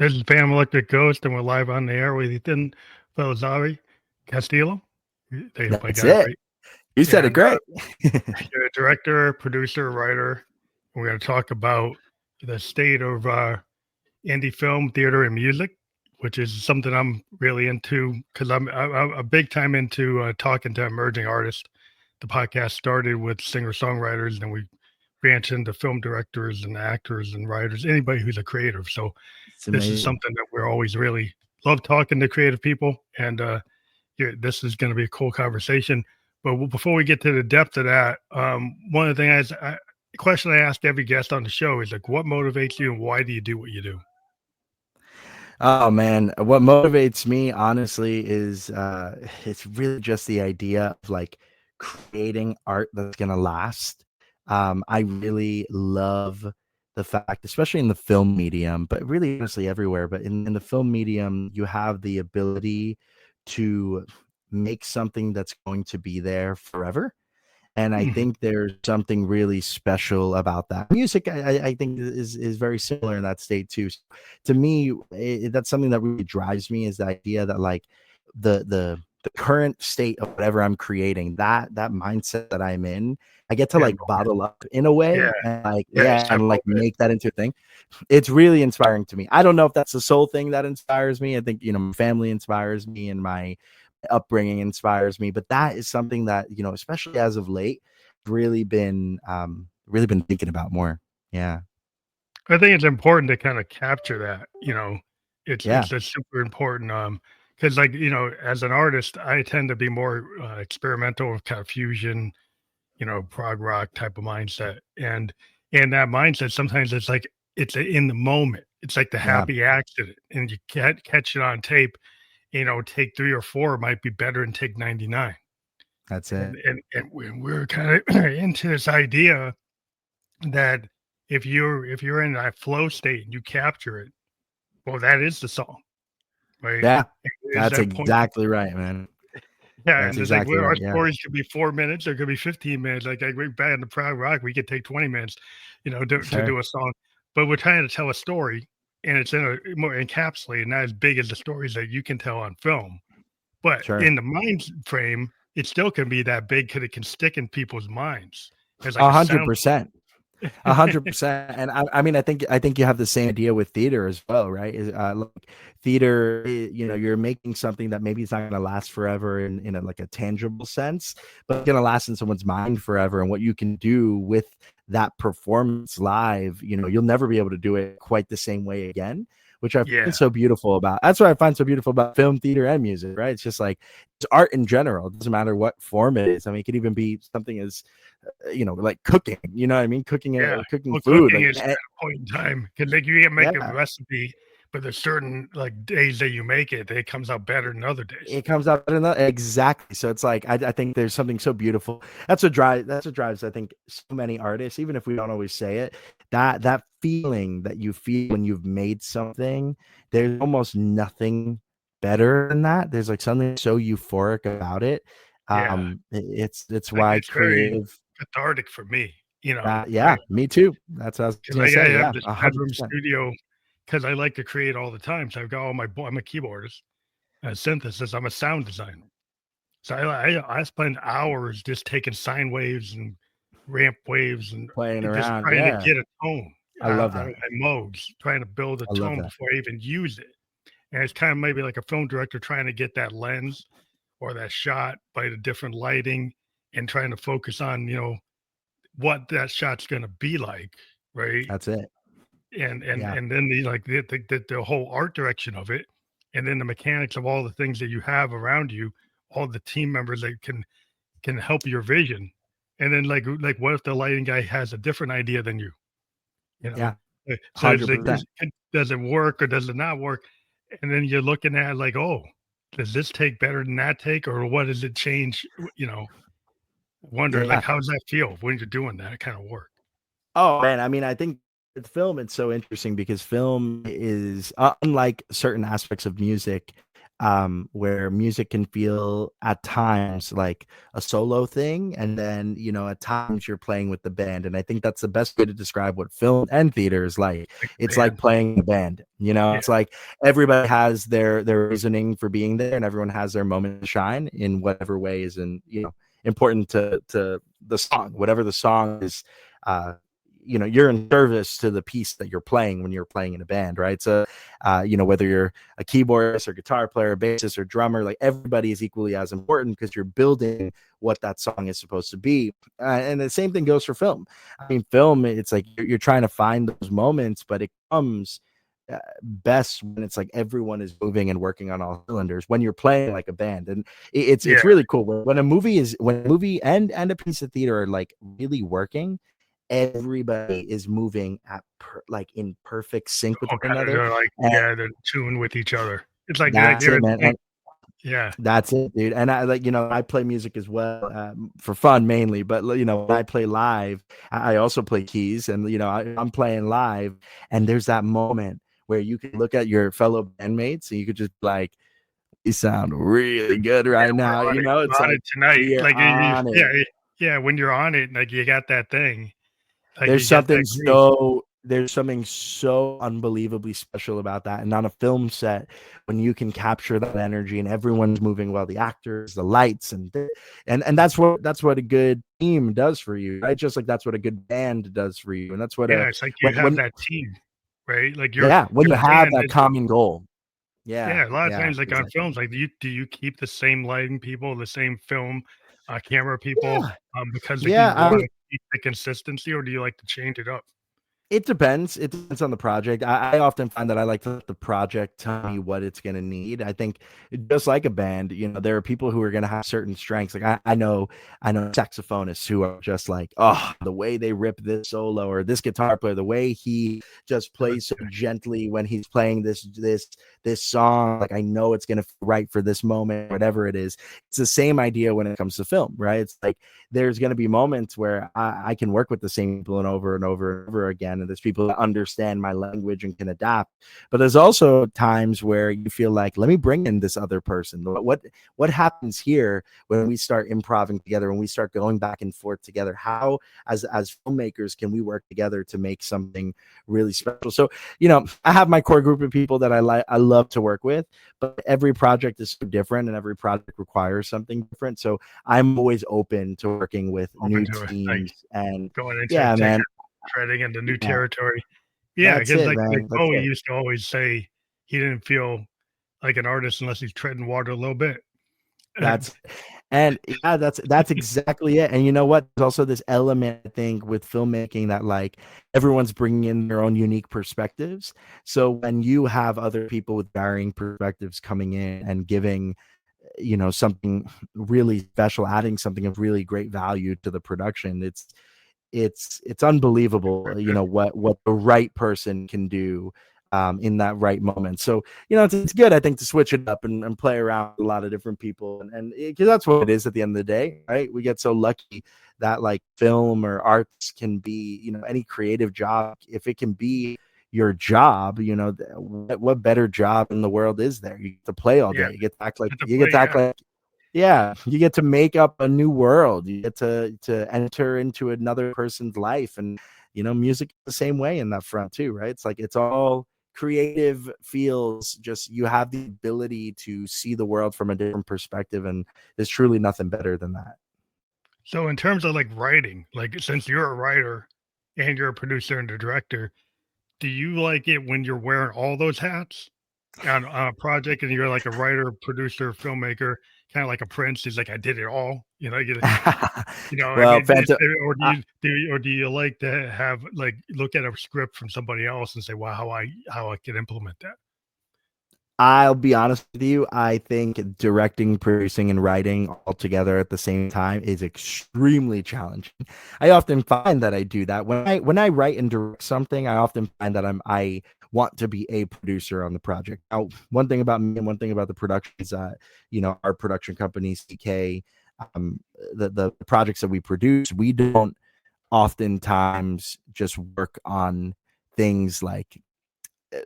This is Pam Electric Ghost, and we're live on the air with Ethan Felizzari-Castillo. I hope I That's got it it. right. You said it And great. you're a director, producer, writer. We're going to talk about the state of indie film, theater, and music, which is something I'm really into because I'm a big time into talking to emerging artists. The podcast started with singer-songwriters, and we branched into film directors and actors and writers, anybody who's a creative. So It's this is amazing. something that we're always really love talking to creative people, and this is going to be a cool conversation. But before we get to the depth of that, one of the things the question I ask every guest on the show is like, what motivates you, and why do you do what you do? Oh man, what motivates me honestly is it's really just the idea of like creating art that's gonna last. I really love the fact, especially in the film medium, but really honestly everywhere, but in the film medium, you have the ability to make something that's going to be there forever. And I Mhm. think there's something really special about that. Music, I think is very similar in that state too. So to me, that's something that really drives me is the idea that like the current state of whatever I'm creating, that mindset that I'm in, I get to Yeah, like bottle up in a yeah, way and like yeah. yeah, Step and like over make that into a thing. It's really inspiring to me. I don't know if that's the sole thing that inspires me. I think my family inspires me and my upbringing inspires me, but that is something that especially as of late really been thinking about more. Yeah. I think it's important to kind of capture that. Yeah. It's a super important. Because like as an artist, I tend to be more experimental with kind of fusion, prog rock type of mindset. And that mindset sometimes it's like it's in the moment. It's like the Yeah, happy accident, and you can't catch it on tape. Take 3 or 4 might be better than take 99. that's And it. we're kind of into this idea that if you're in that flow state and you capture it, well, that is the song, right? Yeah, It is that's that point. exactly right, man. Yeah, That's and it's like exactly where our right. Yeah, stories could be 4 minutes, or it could be 15 minutes. Like we're back in the Proud Rock, we could take 20 minutes, to sure, do a song, but we're trying to tell a story, and it's in a more encapsulated, not as big as the stories that you can tell on film. But sure. in the mind frame, it still can be that big because it can stick in people's minds as like A a hundred sound. percent. 100%. And I mean, I think you have the same idea with theater as well, right? Like theater, you're making something that maybe it's not going to last forever in like a tangible sense, but it's going to last in someone's mind forever. And what you can do with that performance live, you'll never be able to do it quite the same way again. Which I Yeah, find so beautiful about. That's what I find so beautiful about film, theater, and music, right? It's just like it's art in general. It doesn't matter what form it is. I mean, it could even be something as like cooking, you know what I mean? yeah. Cooking Well, food, cooking like is at a point in time because like you can make a yeah, recipe, but there's certain like days that you make it, that it comes out better than other days. it comes out in the exactly. So it's like I think there's something so beautiful. That's what drives I think so many artists, even if we don't always say it, that feeling that you feel when you've made something, there's almost nothing better than that. There's like something so euphoric about it. Yeah, It's like why it's very creative cathartic for me, yeah, me too. That's what I was because gonna I say. have Yeah, this bedroom 100%. studio because I like to create all the time. So I've got all I'm a keyboardist, synthesis. I'm a sound designer. So I spend hours just taking sine waves and ramp waves and Playing just around. trying to Yeah. get a tone I love out that. of my modes, trying to build a I love tone that. before I even use it. And it's kind of maybe like a film director trying to get that lens or that shot by the different lighting and trying to focus on, what that shot's going to be like, right? That's it. Yeah. And then the whole art direction of it, and then the mechanics of all the things that you have around you, all the team members that can help your vision. And then like what if the lighting guy has a different idea than you? You know? Yeah. So it's like 100%. does it work or does it not work? And then you're looking at like, oh, does this take better than that take, or what does it change? Wonder like Yeah. how does that feel when you're doing that kind of work? Oh, man. I mean, I think with film, it's so interesting because film is unlike certain aspects of music. where music can feel at times like a solo thing, and then at times you're playing with the band. And I think that's the best way to describe what film and theater is like. It's like playing a band. It's like everybody has their reasoning for being there, and everyone has their moment to shine in whatever way is important to the song, whatever the song is. You're in service to the piece that you're playing when you're playing in a band, right? So whether you're a keyboardist or guitar player, bassist or drummer, like everybody is equally as important, because you're building what that song is supposed to be. And the same thing goes for film. I mean, film, it's like you're trying to find those moments, but it comes best when it's like everyone is moving and working on all cylinders when you're playing like a band. And it's really cool when a movie and a piece of theater are like really working. Everybody is moving at in perfect sync with one another. They're like, they're in tune with each other. It's like that's it, man. That's it, dude. And I I play music as well, for fun mainly, but when I play live, I also play keys, and I'm playing live, and there's that moment where you can look at your fellow bandmates and you could just be like, you sound really good right now. It's like tonight, like when you're on it, like you got that thing. Like there's something so unbelievably special about that. And on a film set, when you can capture that energy and everyone's moving well, the actors, the lights, and that's what a good team does for you, right? Just like that's what a good band does for you. And that's what it's like you have that team, right? Like when you have that common goal. A lot of times, like on films, like do you keep the same lighting people, the same film camera people, because you want to keep the consistency, or do you like to change it up? It depends. It depends on the project. I often find that I like to let the project tell me what it's going to need. I think just like a band, there are people who are going to have certain strengths. Like I know saxophonists who are just like, oh, the way they rip this solo, or this guitar player, the way he just plays so gently when he's playing this song. Like I know it's going to feel right for this moment, whatever it is. It's the same idea when it comes to film, right? It's like there's going to be moments where I can work with the same people and over and over and over again. And there's people that understand my language and can adapt. But there's also times where you feel like, let me bring in this other person. What happens here when we start improvising together, when we start going back and forth together? How, as filmmakers, can we work together to make something really special? So, I have my core group of people that I love to work with, but every project is so different and every project requires something different. So I'm always open to working with new teams and going into treading into new territory. Yeah, because like Bowie used to always say he didn't feel like an artist unless he's treading water a little bit. That's exactly it. And you know what? There's also this element, I think, with filmmaking that like everyone's bringing in their own unique perspectives. So when you have other people with varying perspectives coming in and giving something really special, adding something of really great value to the production, it's unbelievable, what the right person can do in that right moment. So it's good, I think, to switch it up and play around with a lot of different people, and because that's what it is at the end of the day, right? We get so lucky that like film or arts can be, any creative job, if it can be your job, what better job in the world is there? You get to play all day. You get to act like you get to make up a new world. You get to enter into another person's life. And music is the same way in that front too, right? It's like it's all creative feels, just you have the ability to see the world from a different perspective, and there's truly nothing better than that. So in terms of like writing, like since you're a writer and you're a producer and a director, do you like it when you're wearing all those hats on a project, and you're like a writer, producer, filmmaker, kind of like a Prince? He's like, I did it all. Well, I mean, or do you like to have like look at a script from somebody else and say, wow, how I can implement that? I'll be honest with you. I think directing, producing, and writing all together at the same time is extremely challenging. I often find that I do that when I write and direct something. I often find that I want to be a producer on the project. Now, one thing about me and one thing about the production is that our production company CK, the projects that we produce, we don't oftentimes just work on things like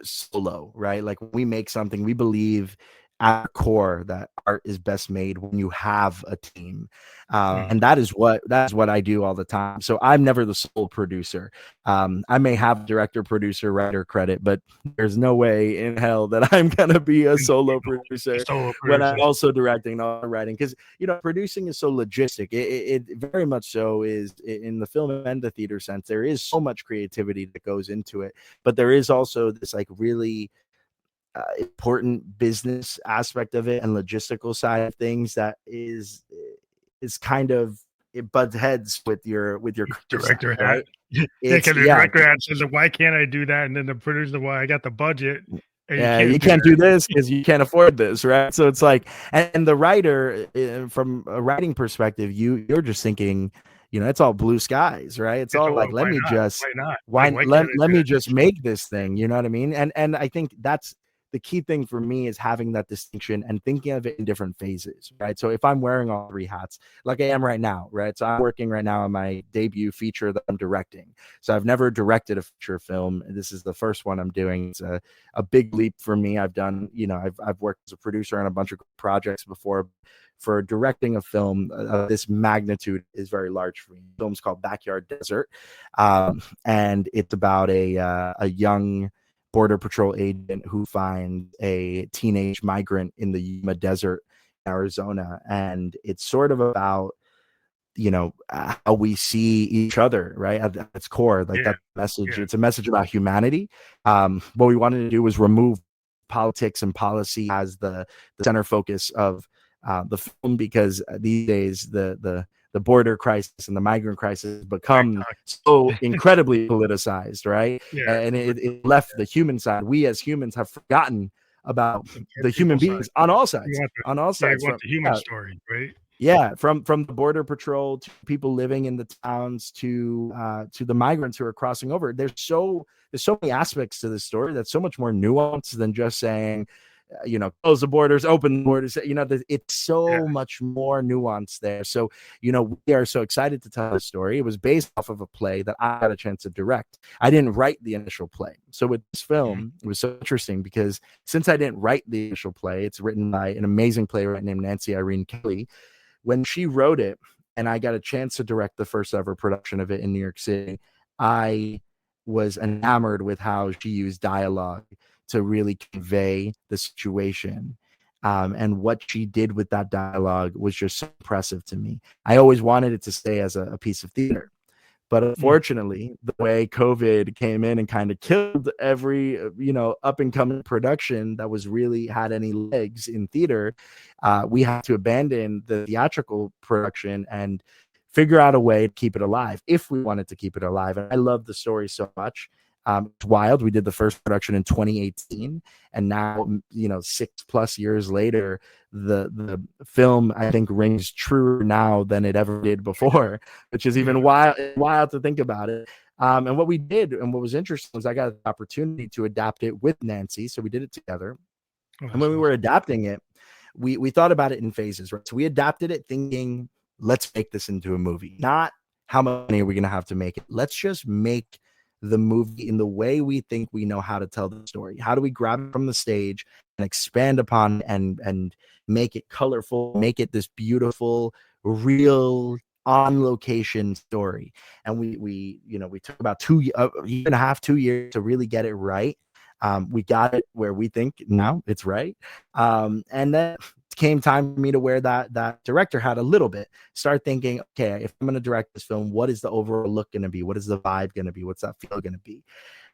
solo, right? Like we make something, we believe at the core that art is best made when you have a team. Mm. And that's what I do all the time. So I'm never the sole producer. I may have director, producer, writer credit, but there's no way in hell that I'm gonna be a solo producer when I'm also directing or writing, because producing is so logistic. It very much so is in the film and the theater sense. There is so much creativity that goes into it, but there is also this like really important business aspect of it and logistical side of things that is kind of, it butts heads with your director side, right? Yeah, because the director hat says, why can't I do that? And then the producer, well, I got the budget. And you can't do this because you can't afford this, right? So it's like, and the writer, from a writing perspective, you're just thinking, it's all blue skies, right? It's all like, let me just make this thing, you know what I mean? And I think that's the key thing for me, is having that distinction and thinking of it in different phases, right? So if I'm wearing all three hats, like I am right now, right? So I'm working right now on my debut feature that I'm directing. So I've never directed a feature film. This is the first one I'm doing. It's a big leap for me. I've done, I've worked as a producer on a bunch of projects before. For directing a film of this magnitude is very large for me. The film's called Backyard Desert, and it's about a young Border Patrol agent who finds a teenage migrant in the Yuma Desert, Arizona, and it's sort of about how we see each other, right, at its core, like that message. It's a message about humanity. What we wanted to do was remove politics and policy as the center focus of the film, because these days the border crisis and the migrant crisis become so incredibly politicized, right? And it left the human side. We as humans have forgotten about the human beings on all sides. On all sides, the human story, right? Yeah, from the border patrol to people living in the towns to the migrants who are crossing over. There's so many aspects to this story that's so much more nuanced than just saying, close the borders, open the borders. It's so much more nuanced there. So, we are so excited to tell the story. It was based off of a play that I had a chance to direct. I didn't write the initial play. So with this film, it was so interesting because since I didn't write the initial play, it's written by an amazing playwright named Nancy Irene Kelly. When she wrote it and I got a chance to direct the first ever production of it in New York City, I was enamored with how she used dialogue to really convey the situation. And what she did with that dialogue was just so impressive to me. I always wanted it to stay as a piece of theater. But unfortunately, the way COVID came in and kind of killed every, up and coming production that was really had any legs in theater, we had to abandon the theatrical production and figure out a way to keep it alive if we wanted to keep it alive. And I love the story so much. It's wild. We did the first production in 2018, and now 6+ years later, the film I think rings truer now than it ever did before, which is even wild to think about it. And what we did, and what was interesting, was I got the opportunity to adapt it with Nancy, so we did it together. And when we were adapting it, we thought about it in phases, right? So we adapted it thinking, let's make this into a movie, not how much money are we going to have to make it. Let's just make the movie in the way we think we know how to tell the story. How do we grab it from the stage and expand upon and make it colorful, make it this beautiful, real, on location story? And we took about 2 years to really get it right. We got it where we think now it's right. And then came time for me to wear that director hat a little bit, start thinking, okay, if I'm going to direct this film, what is the overall look going to be? What is the vibe going to be? What's that feel going to be?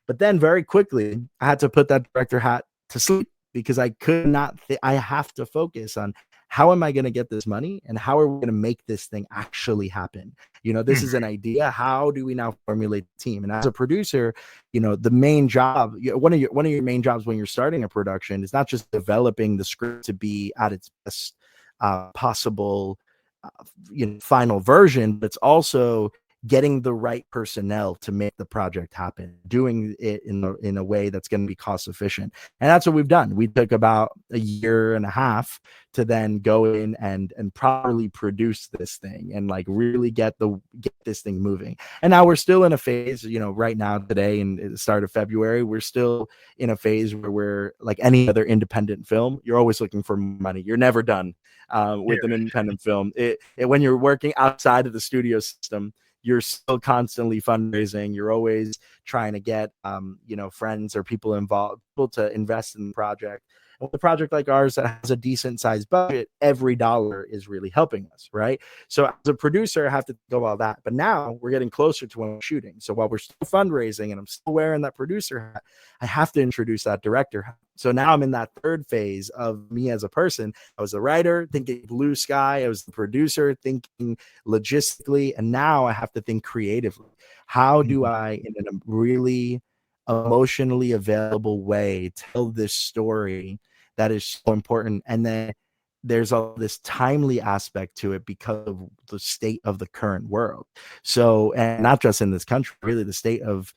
But then very quickly, I had to put that director hat to sleep because I could not, I have to focus on how am I going to get this money and how are we going to make this thing actually happen? This is an idea. How do we now formulate the team? And as a producer, the main job, one of your main jobs when you're starting a production is not just developing the script to be at its best possible, final version, but it's also getting the right personnel to make the project happen, doing it in a way that's going to be cost efficient. And that's what we've done. We took about a year and a half to then go in and properly produce this thing and like really get this thing moving. And now we're still in a phase, you know, right now today and at the start of February, we're still in a phase where we're like any other independent film. You're always looking for money. You're never done with an independent film. When you're working outside of the studio system, you're still constantly fundraising. You're always trying to get, you know, friends or people involved, people to invest in the project. And with a project like ours that has a decent sized budget, every dollar is really helping us, right? So as a producer, I have to go all that. But now we're getting closer to when we're shooting. So while we're still fundraising and I'm still wearing that producer hat, I have to introduce that director hat. So now I'm in that third phase of me as a person. I was the writer thinking blue sky. I was the producer thinking logistically. And now I have to think creatively. How do I, in a really emotionally available way, tell this story that is so important? And then there's all this timely aspect to it because of the state of the current world. So, and not just in this country, really the state of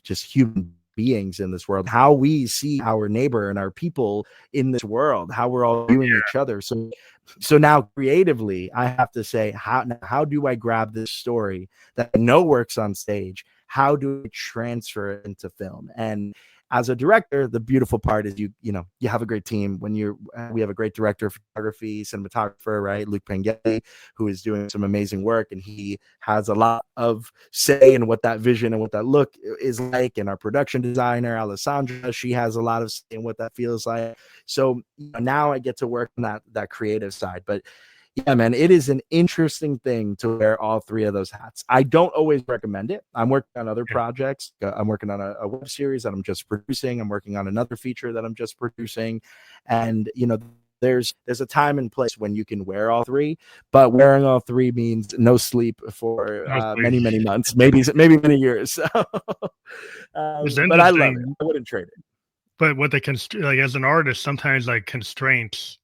just human beings in this world, how we see our neighbor and our people in this world, how we're all viewing each other. So now creatively, I have to say, how do I grab this story that I know works on stage? How do I transfer it into film? And as a director, the beautiful part is you have a great team. We have a great director of photography, cinematographer, right? Luke Pengeli, who is doing some amazing work, and he has a lot of say in what that vision and what that look is like. And our production designer, Alessandra, she has a lot of say in what that feels like. So now I get to work on that creative side. But yeah, man, it is an interesting thing to wear all three of those hats. I don't always recommend it. I'm working on other projects. I'm working on a web series that I'm just producing. I'm working on another feature that I'm just producing. And, there's a time and place when you can wear all three, but wearing all three means no sleep for many, many months, maybe many years. But I love it. I wouldn't trade it. But what they can, like, as an artist, sometimes like constraints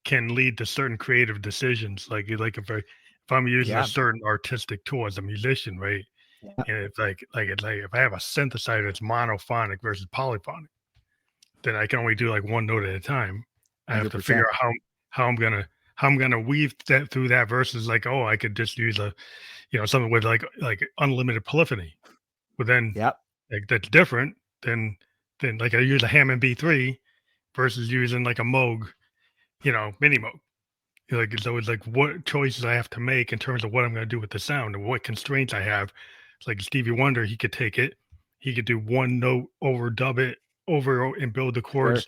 can lead to certain creative decisions. Like if I'm using a certain artistic tool as a musician, right? Yeah. And it's like if I have a synthesizer that's monophonic versus polyphonic, then I can only do like one note at a time. I have 100%. To figure out how I'm gonna weave that through that versus like, oh, I could just use something with like unlimited polyphony. But then like that's different than like I use a Hammond B3 versus using like a Moog, mini Moog. Like, so it's like what choices I have to make in terms of what I'm going to do with the sound and what constraints I have. It's like Stevie Wonder, he could take it, he could do one note, overdub it over and build the chords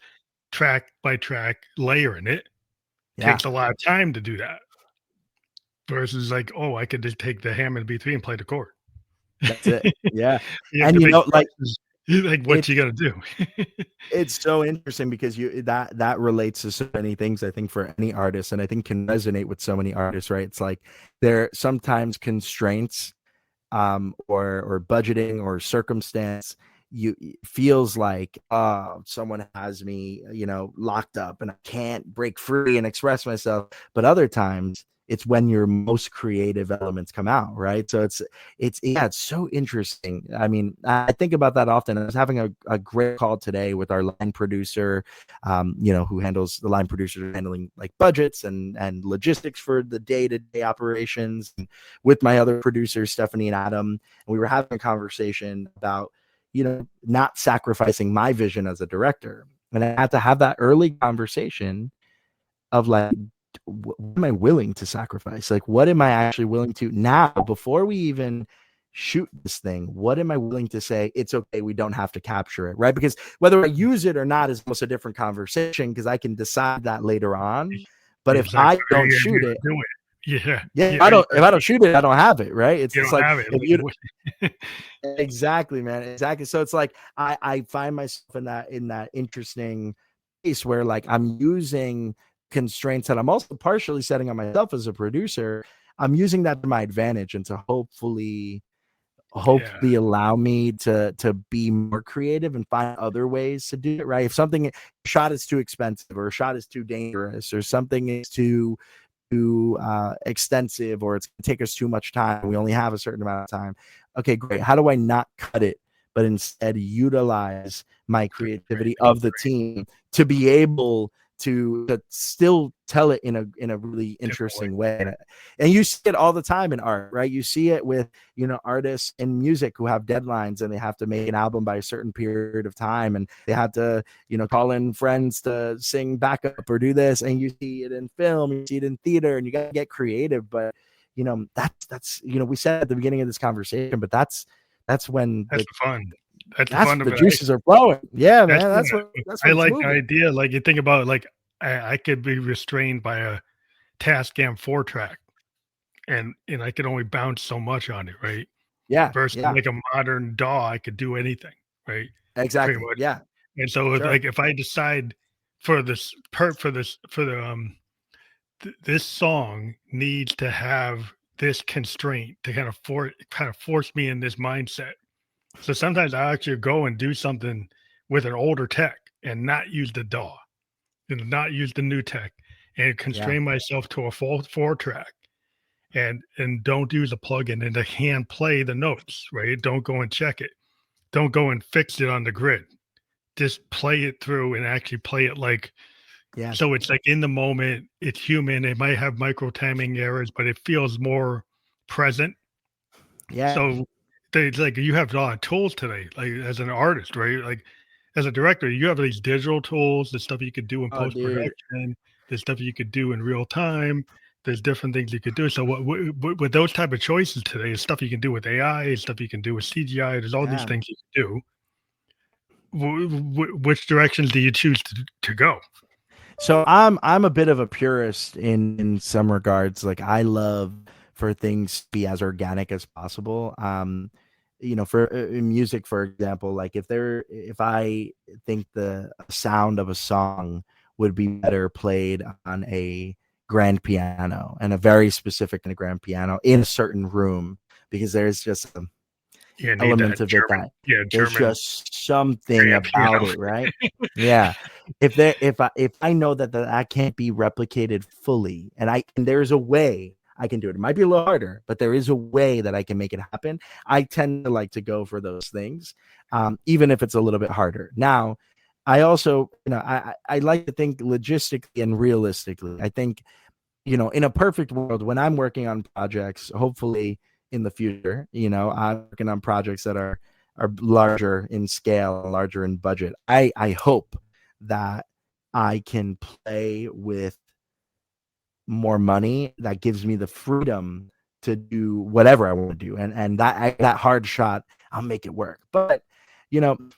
track by track, layering it. Takes a lot of time to do that. Versus like, oh, I could just take the Hammond B3 and play the chord. That's it. Yeah. And like what you got to do. It's so interesting because that relates to so many things, I think, for any artist, and I think can resonate with so many artists, right? It's like there are sometimes constraints or budgeting or circumstance feels like someone has me locked up and I can't break free and express myself. But other times it's when your most creative elements come out, right? So it's so interesting. I mean, I think about that often. I was having a great call today with our line producer, who handles the line producer handling like budgets and logistics for the day-to-day operations, and with my other producers, Stephanie and Adam. And we were having a conversation about, not sacrificing my vision as a director. And I had to have that early conversation of like, what am I willing to sacrifice? Like, what am I actually willing to now before we even shoot this thing? What am I willing to say? It's okay. We don't have to capture it. Right. Because whether I use it or not is almost a different conversation because I can decide that later on. But if I don't shoot it, if I don't shoot it, I don't have it. Right. It's just like, exactly, man. Exactly. So it's like, I find myself in that interesting place where like I'm using constraints that I'm also partially setting on myself as a producer. I'm using that to my advantage and to hopefully allow me to be more creative and find other ways to do it, right? If something shot is too expensive or a shot is too dangerous or something is too too extensive, or it's going to take us too much time. We only have a certain amount of time. Okay, great. How do I not cut it, but instead utilize my creativity of the team to be able to still tell it in a really interesting way? And you see it all the time in art, right? You see it with, artists in music who have deadlines and they have to make an album by a certain period of time, and they have to, call in friends to sing backup or do this. And you see it in film, you see it in theater, and you got to get creative. But that's we said at the beginning of this conversation, but that's when the fun. That's the juices are flowing. Yeah, man. That's what I like the idea. Like, you think about, like, I could be restrained by a Tascam 4-track, and I could only bounce so much on it, right? Yeah. Versus like a modern DAW, I could do anything, right? Exactly. Yeah. And so, like, if I decide this song needs to have this constraint to kind of force me in this mindset. So sometimes I actually go and do something with an older tech and not use the DAW, not use the new tech, and constrain myself to a 4-track, and don't use a plugin, and to hand play the notes, right? Don't go and check it. Don't go and fix it on the grid. Just play it through and actually play it like, so it's like in the moment, it's human. It might have micro timing errors, but it feels more present. Yeah. So like, you have a lot of tools today, like as an artist, right? Like as a director, you have these digital tools, the stuff you could do in post-production, the stuff you could do in real time. There's different things you could do. So with those type of choices today, is stuff you can do with AI, stuff you can do with CGI. There's all these things you can do. Which directions do you choose to go? So I'm a bit of a purist in some regards. Like, I love for things to be as organic as possible. For in music, for example, like if I think the sound of a song would be better played on a grand piano, and a very specific kind of grand piano in a certain room, because there's just an element of German, it that there's just something about it, right? Yeah. If I know that can't be replicated fully, and there's a way I can do it. It might be a little harder, but there is a way that I can make it happen. I tend to like to go for those things, even if it's a little bit harder. Now, I also, I like to think logistically and realistically. I think, in a perfect world, when I'm working on projects, hopefully in the future, I'm working on projects that are larger in scale, larger in budget. I hope that I can play with more money that gives me the freedom to do whatever I want to do, and that hard shot, I'll make it work. But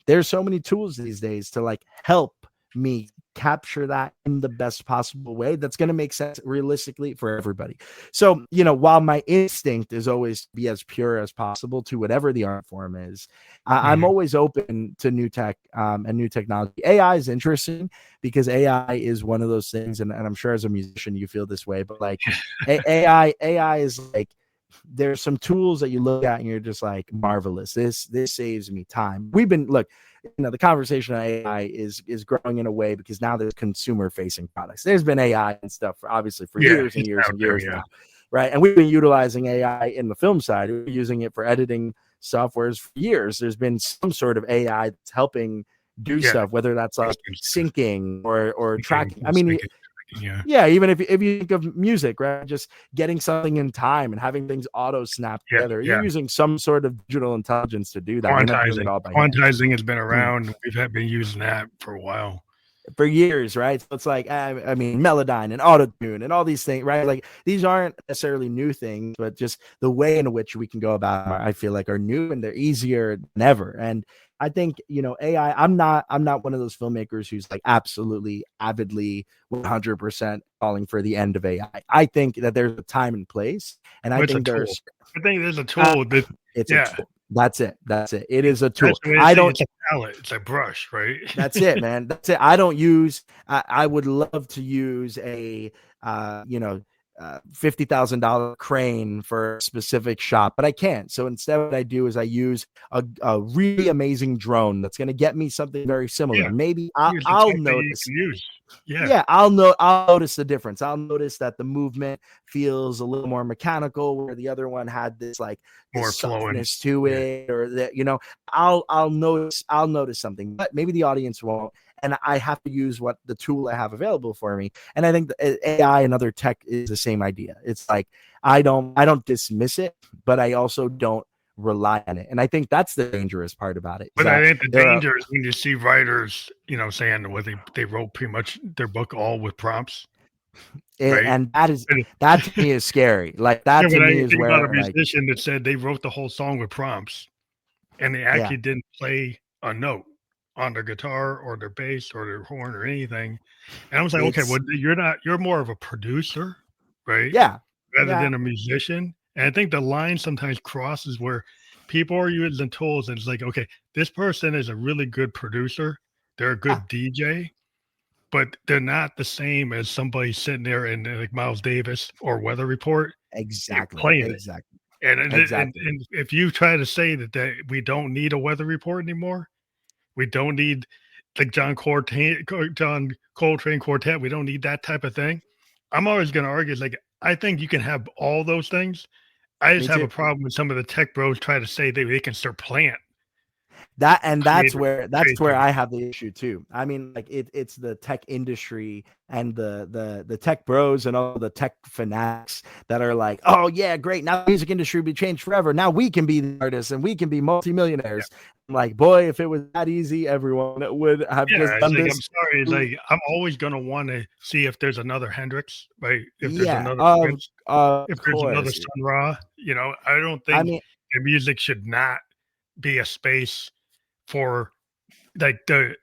there's so many tools these days to like help me capture that in the best possible way that's going to make sense realistically for everybody. So while my instinct is always to be as pure as possible to whatever the art form is, I'm always open to new tech and new technology. AI is interesting because AI is one of those things, and I'm sure as a musician you feel this way, but like AI is like, there's some tools that you look at and you're just like, marvelous. This saves me time. The conversation on AI is growing in a way because now there's consumer facing products. There's been AI and stuff for years and years and years now, right? And we've been utilizing AI in the film side. We're using it for editing softwares for years. There's been some sort of AI that's helping do stuff, whether that's like syncing or tracking. I mean, even if you think of music, right, just getting something in time and having things auto snap together, you're using some sort of digital intelligence to do that. Quantizing has been around. We've been using that for a while, for years, right? So it's like, I mean, Melodyne and Autotune and all these things, right? Like, these aren't necessarily new things, but just the way in which we can go about it, I feel like, are new, and they're easier than ever. And I think, AI, I'm not one of those filmmakers who's like absolutely avidly 100% calling for the end of AI. I think that there's a time and place, and I think there's a tool. It's a tool. That's it. It is a tool. It's a palette. It's a brush, right? That's it, man. That's it. I don't use. I would love to use a $50,000 crane for a specific shot, but I can't. So instead, what I do is I use a really amazing drone that's going to get me something very similar. Yeah. Maybe Use the I'll tech that you notice. can use. Yeah. Yeah, I'll notice the difference. I'll notice that the movement feels a little more mechanical, where the other one had this like More this flowing. softness to it, or that, you know, I'll notice something, but maybe the audience won't. And I have to use what the tool I have available for me. And I think the AI and other tech is the same idea. It's like I don't dismiss it, but I also don't rely on it. And I think that's the dangerous part about it. But I think the danger is when you see writers, you know, saying well, they wrote pretty much their book all with prompts. Right? And that to me is scary. Like that to me is where about a like, musician that said they wrote the whole song with prompts and they actually didn't play a note on their guitar or their bass or their horn or anything. And I was like, okay, well, you're more of a producer, right? Yeah. Rather than a musician. And I think the line sometimes crosses where people are using tools and it's like, okay, this person is a really good producer. They're a good DJ, but they're not the same as somebody sitting there in like Miles Davis or Weather Report. Playing it. And if you try to say that we don't need a weather report anymore, we don't need like John Coltrane Quartet, we don't need that type of thing. I'm always going to argue, like, I think you can have all those things. I just have a problem with some of the tech bros try to say they can supplant. That's where I have the issue too. I mean, like it's the tech industry and the tech bros and all the tech fanatics that are like, oh yeah, great. Now the music industry will be changed forever. Now we can be the artists and we can be multimillionaires. Yeah. I'm like, boy, if it was that easy, everyone would have just done this. I'm sorry. Like, I'm always going to want to see if there's another Hendrix, right? If there's another Prince, if there's another Sun Ra, you know, I don't think the music should not be a space for like there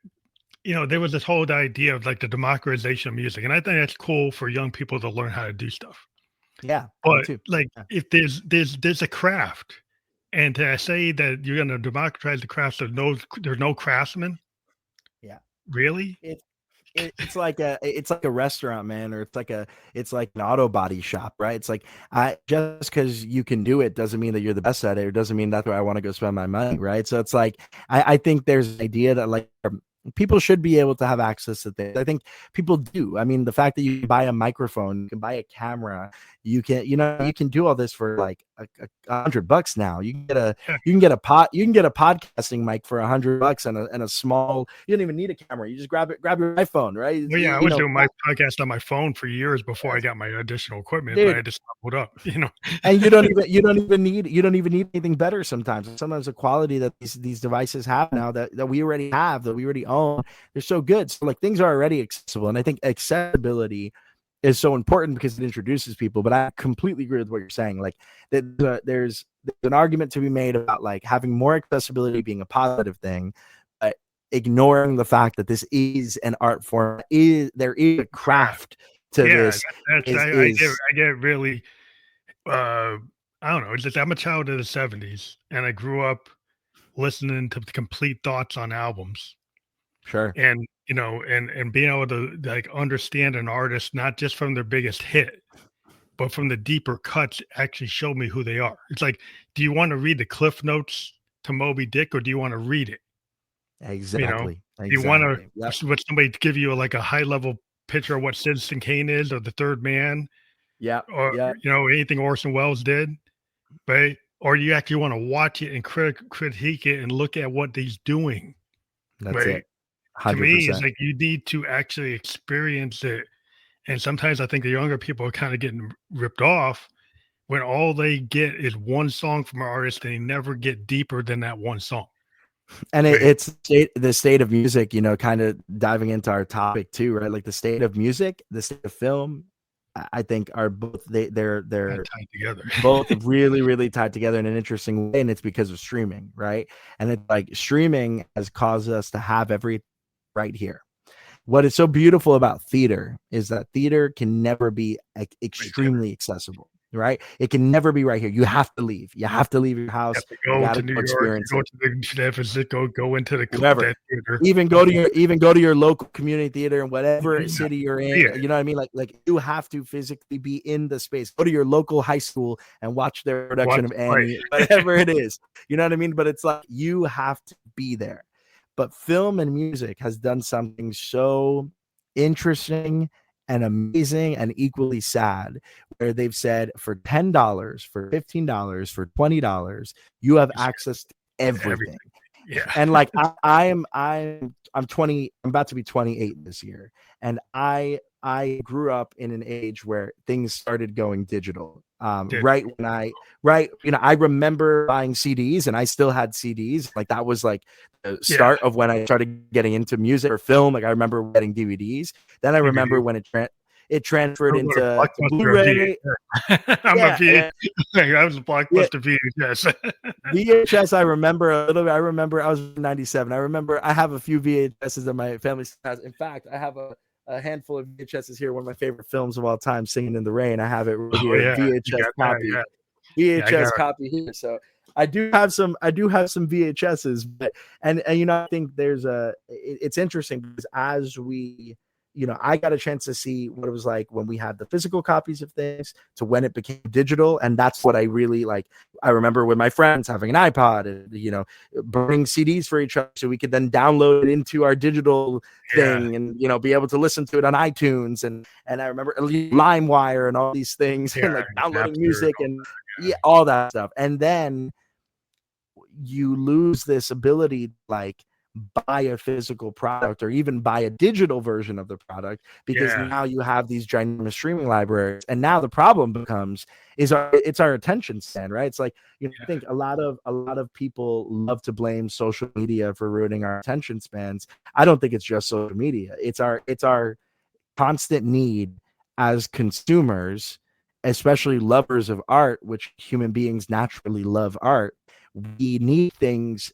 was this whole idea of like the democratization of music, and I think that's cool for young people to learn how to do stuff. Yeah, but like if there's a craft, and to say that you're going to democratize the craft, there's no craftsmen. Yeah, really. It's like a restaurant, man, or it's like an auto body shop, right? It's like just because you can do it doesn't mean that you're the best at it, or doesn't mean that's where I want to go spend my money, right? So it's like I think there's an idea that like people should be able to have access to things. I think people do. I mean, the fact that you can buy a microphone, you can buy a camera, you can do all this for like $100 now. You can get a podcasting mic for $100 and a small. You don't even need a camera. You just grab your iPhone, right? Well, yeah, I was doing my podcast on my phone for years before I got my additional equipment. Dude, but I just put up, you know. And you don't even need anything better sometimes. Sometimes the quality that these devices have now that we already have, that we already own, they're so good. So like things are already accessible, and I think accessibility is so important because it introduces people. But I completely agree with what you're saying. Like there's an argument to be made about like having more accessibility being a positive thing, but ignoring the fact that this is an art form. There is a craft to this. I get really I don't know. It's just I'm a child of the 70s, and I grew up listening to complete thoughts on albums. Sure. And and being able to like understand an artist not just from their biggest hit, but from the deeper cuts, actually show me who they are. It's like, do you want to read the Cliff Notes to Moby Dick, or do you want to read it? Exactly. You want to what somebody give you like a high level picture of what Citizen Kane is, or the Third Man, or anything Orson Welles did, right? Or you actually want to watch it and critique it and look at what he's doing. That's it. 100%. To me, it's like you need to actually experience it. And sometimes I think the younger people are kind of getting ripped off when all they get is one song from an artist and they never get deeper than that one song. And it's the state of music, kind of diving into our topic too, right? Like the state of music, the state of film, I think are both they're tied together. Both really, really tied together in an interesting way, and it's because of streaming, right? And it's like streaming has caused us to have everything right here. What is so beautiful about theater is that theater can never be extremely accessible. right? It can never be right here. You have to leave. You have to leave your You house. have to You go got to to New go York, experience go it. to the San Francisco, go into the Wherever. that theater. Even go to your local community theater in whatever city you're in. Yeah. You know what I mean? Like you have to physically be in the space. Go to your local high school and watch their production of Annie, whatever it is. You know what I mean? But it's like you have to be there. But film and music has done something so interesting and amazing and equally sad, where they've said for $10, for $15, for $20, you have access to everything. Yeah. And like I'm 20, I'm about to be 28 this year. And I grew up in an age where things started going digital. Right when I remember buying CDs, and I still had CDs. Like that was like the start of when I started getting into music or film. Like I remember getting DVDs. Then I remember when it transferred into Blu-ray. I'm a VHS. I was a Blockbuster VHS. VHS, I remember a little bit. I remember I was in 97. I remember I have a few VHSs that my family has. In fact, I have a handful of VHSs here. One of my favorite films of all time, Singing in the Rain. I have it right here. VHS copy. VHS copy here. So I do have some VHSs, but and I think it's interesting because as we I got a chance to see what it was like when we had the physical copies of things to when it became digital. And that's what I really like. I remember with my friends having an iPod and, burning CDs for each other so we could then download it into our digital thing and, be able to listen to it on iTunes. And I remember LimeWire and all these things and like downloading music and all that stuff. And then you lose this ability to like buy a physical product or even buy a digital version of the product because now you have these ginormous streaming libraries. And now the problem becomes it's our attention span, right? It's like I think a lot of people love to blame social media for ruining our attention spans. I don't think it's just social media. It's our constant need as consumers, especially lovers of art, which human beings naturally love art. We need things.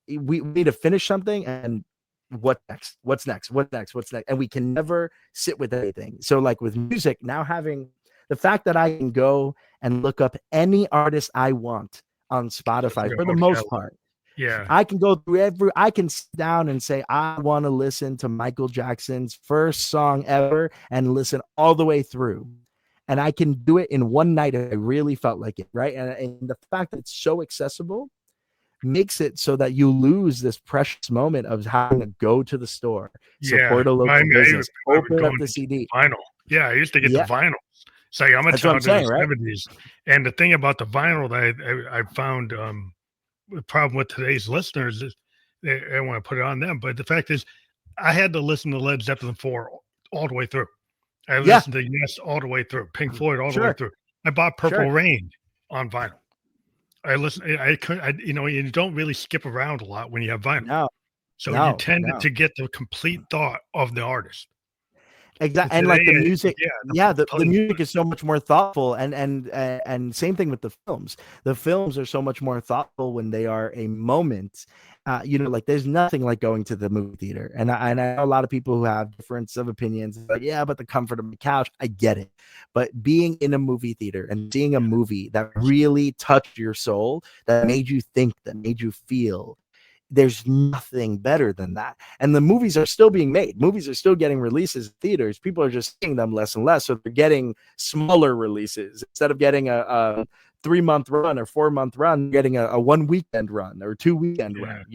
We need to finish something and what's next, and we can never sit with anything. So like with music, now having the fact that I can go and look up any artist I want on Spotify for the most part. I can go through I can sit down and say, I want to listen to Michael Jackson's first song ever and listen all the way through. And I can do it in one night if I really felt like it, right? And the fact that it's so accessible makes it so that you lose this precious moment of having to go to the store, support a local business, open up the CD. Vinyl. Yeah, I used to get the vinyl. So I'm a child of the 70s. And the thing about the vinyl that I found the problem with today's listeners is I want to put it on them. But the fact is, I had to listen to Led Zeppelin 4 all the way through. I listened to Yes all the way through, Pink Floyd all the way through. I bought Purple Rain on vinyl. I listen. I could. You don't really skip around a lot when you have vinyl. You tend to get the complete thought of the artist. Exactly. And like the music, the music is so much more thoughtful, and same thing with the films. The films are so much more thoughtful when they are a moment. Like there's nothing like going to the movie theater, and I know a lot of people who have difference of opinions. Like, but the comfort of the couch, I get it. But being in a movie theater and seeing a movie that really touched your soul, that made you think, that made you feel, there's nothing better than that. And the movies are still being made. Movies are still getting releases in theaters. People are just seeing them less and less. So they're getting smaller releases instead of getting a 3-month run or 4-month run, getting a 1 weekend run or 2 weekend run,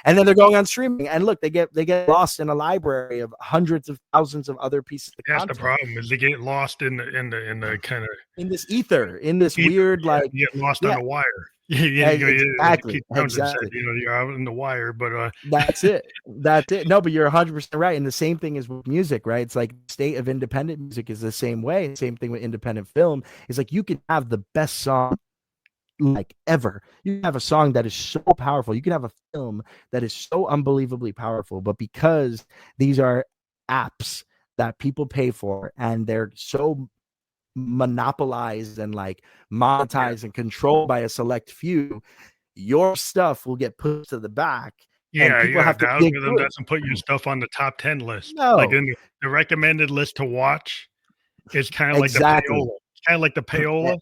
and then they're going on streaming. And look, they get lost in a library of hundreds of thousands of other pieces of content. That's the problem, is they get lost in the kind of in this ether, in this weird you get lost on the wire. Exactly. You're out in the wire, but that's it. No, but you're 100% right. And the same thing is with music, right? It's like the state of independent music is the same way. Same thing with independent film. It's like you can have the best song like ever. You can have a song that is so powerful. You can have a film that is so unbelievably powerful, but because these are apps that people pay for and they're so monopolized and like monetized and controlled by a select few, your stuff will get pushed to the back. The algorithm doesn't put your stuff on the top 10 list. Like in the recommended list to watch is kind of like the payola. kind of like the payola.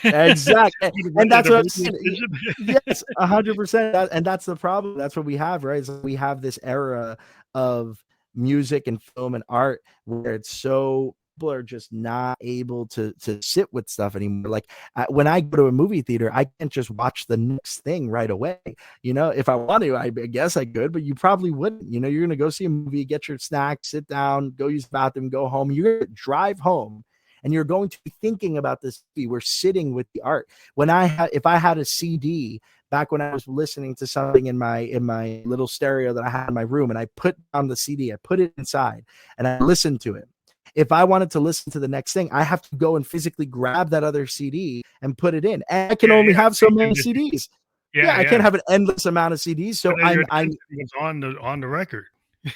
Exactly. And that's The what I'm radio saying. station. Yes, 100%. And that's the problem. That's what we have, right? So we have this era of music and film and art where it's so people are just not able to sit with stuff anymore. Like when I go to a movie theater, I can't just watch the next thing right away. You know, if I want to, I guess I could, but you probably wouldn't. You know, you're gonna go see a movie, get your snack, sit down, go use the bathroom, go home. You're gonna drive home and you're going to be thinking about this movie. We're sitting with the art. When if I had a CD back when I was listening to something in my little stereo that I had in my room, and I put on the CD, I put it inside and I listened to it. If I wanted to listen to the next thing, I have to go and physically grab that other CD and put it in. And I can only have so many CDs. Yeah, I can't have an endless amount of CDs. So I'm on the record.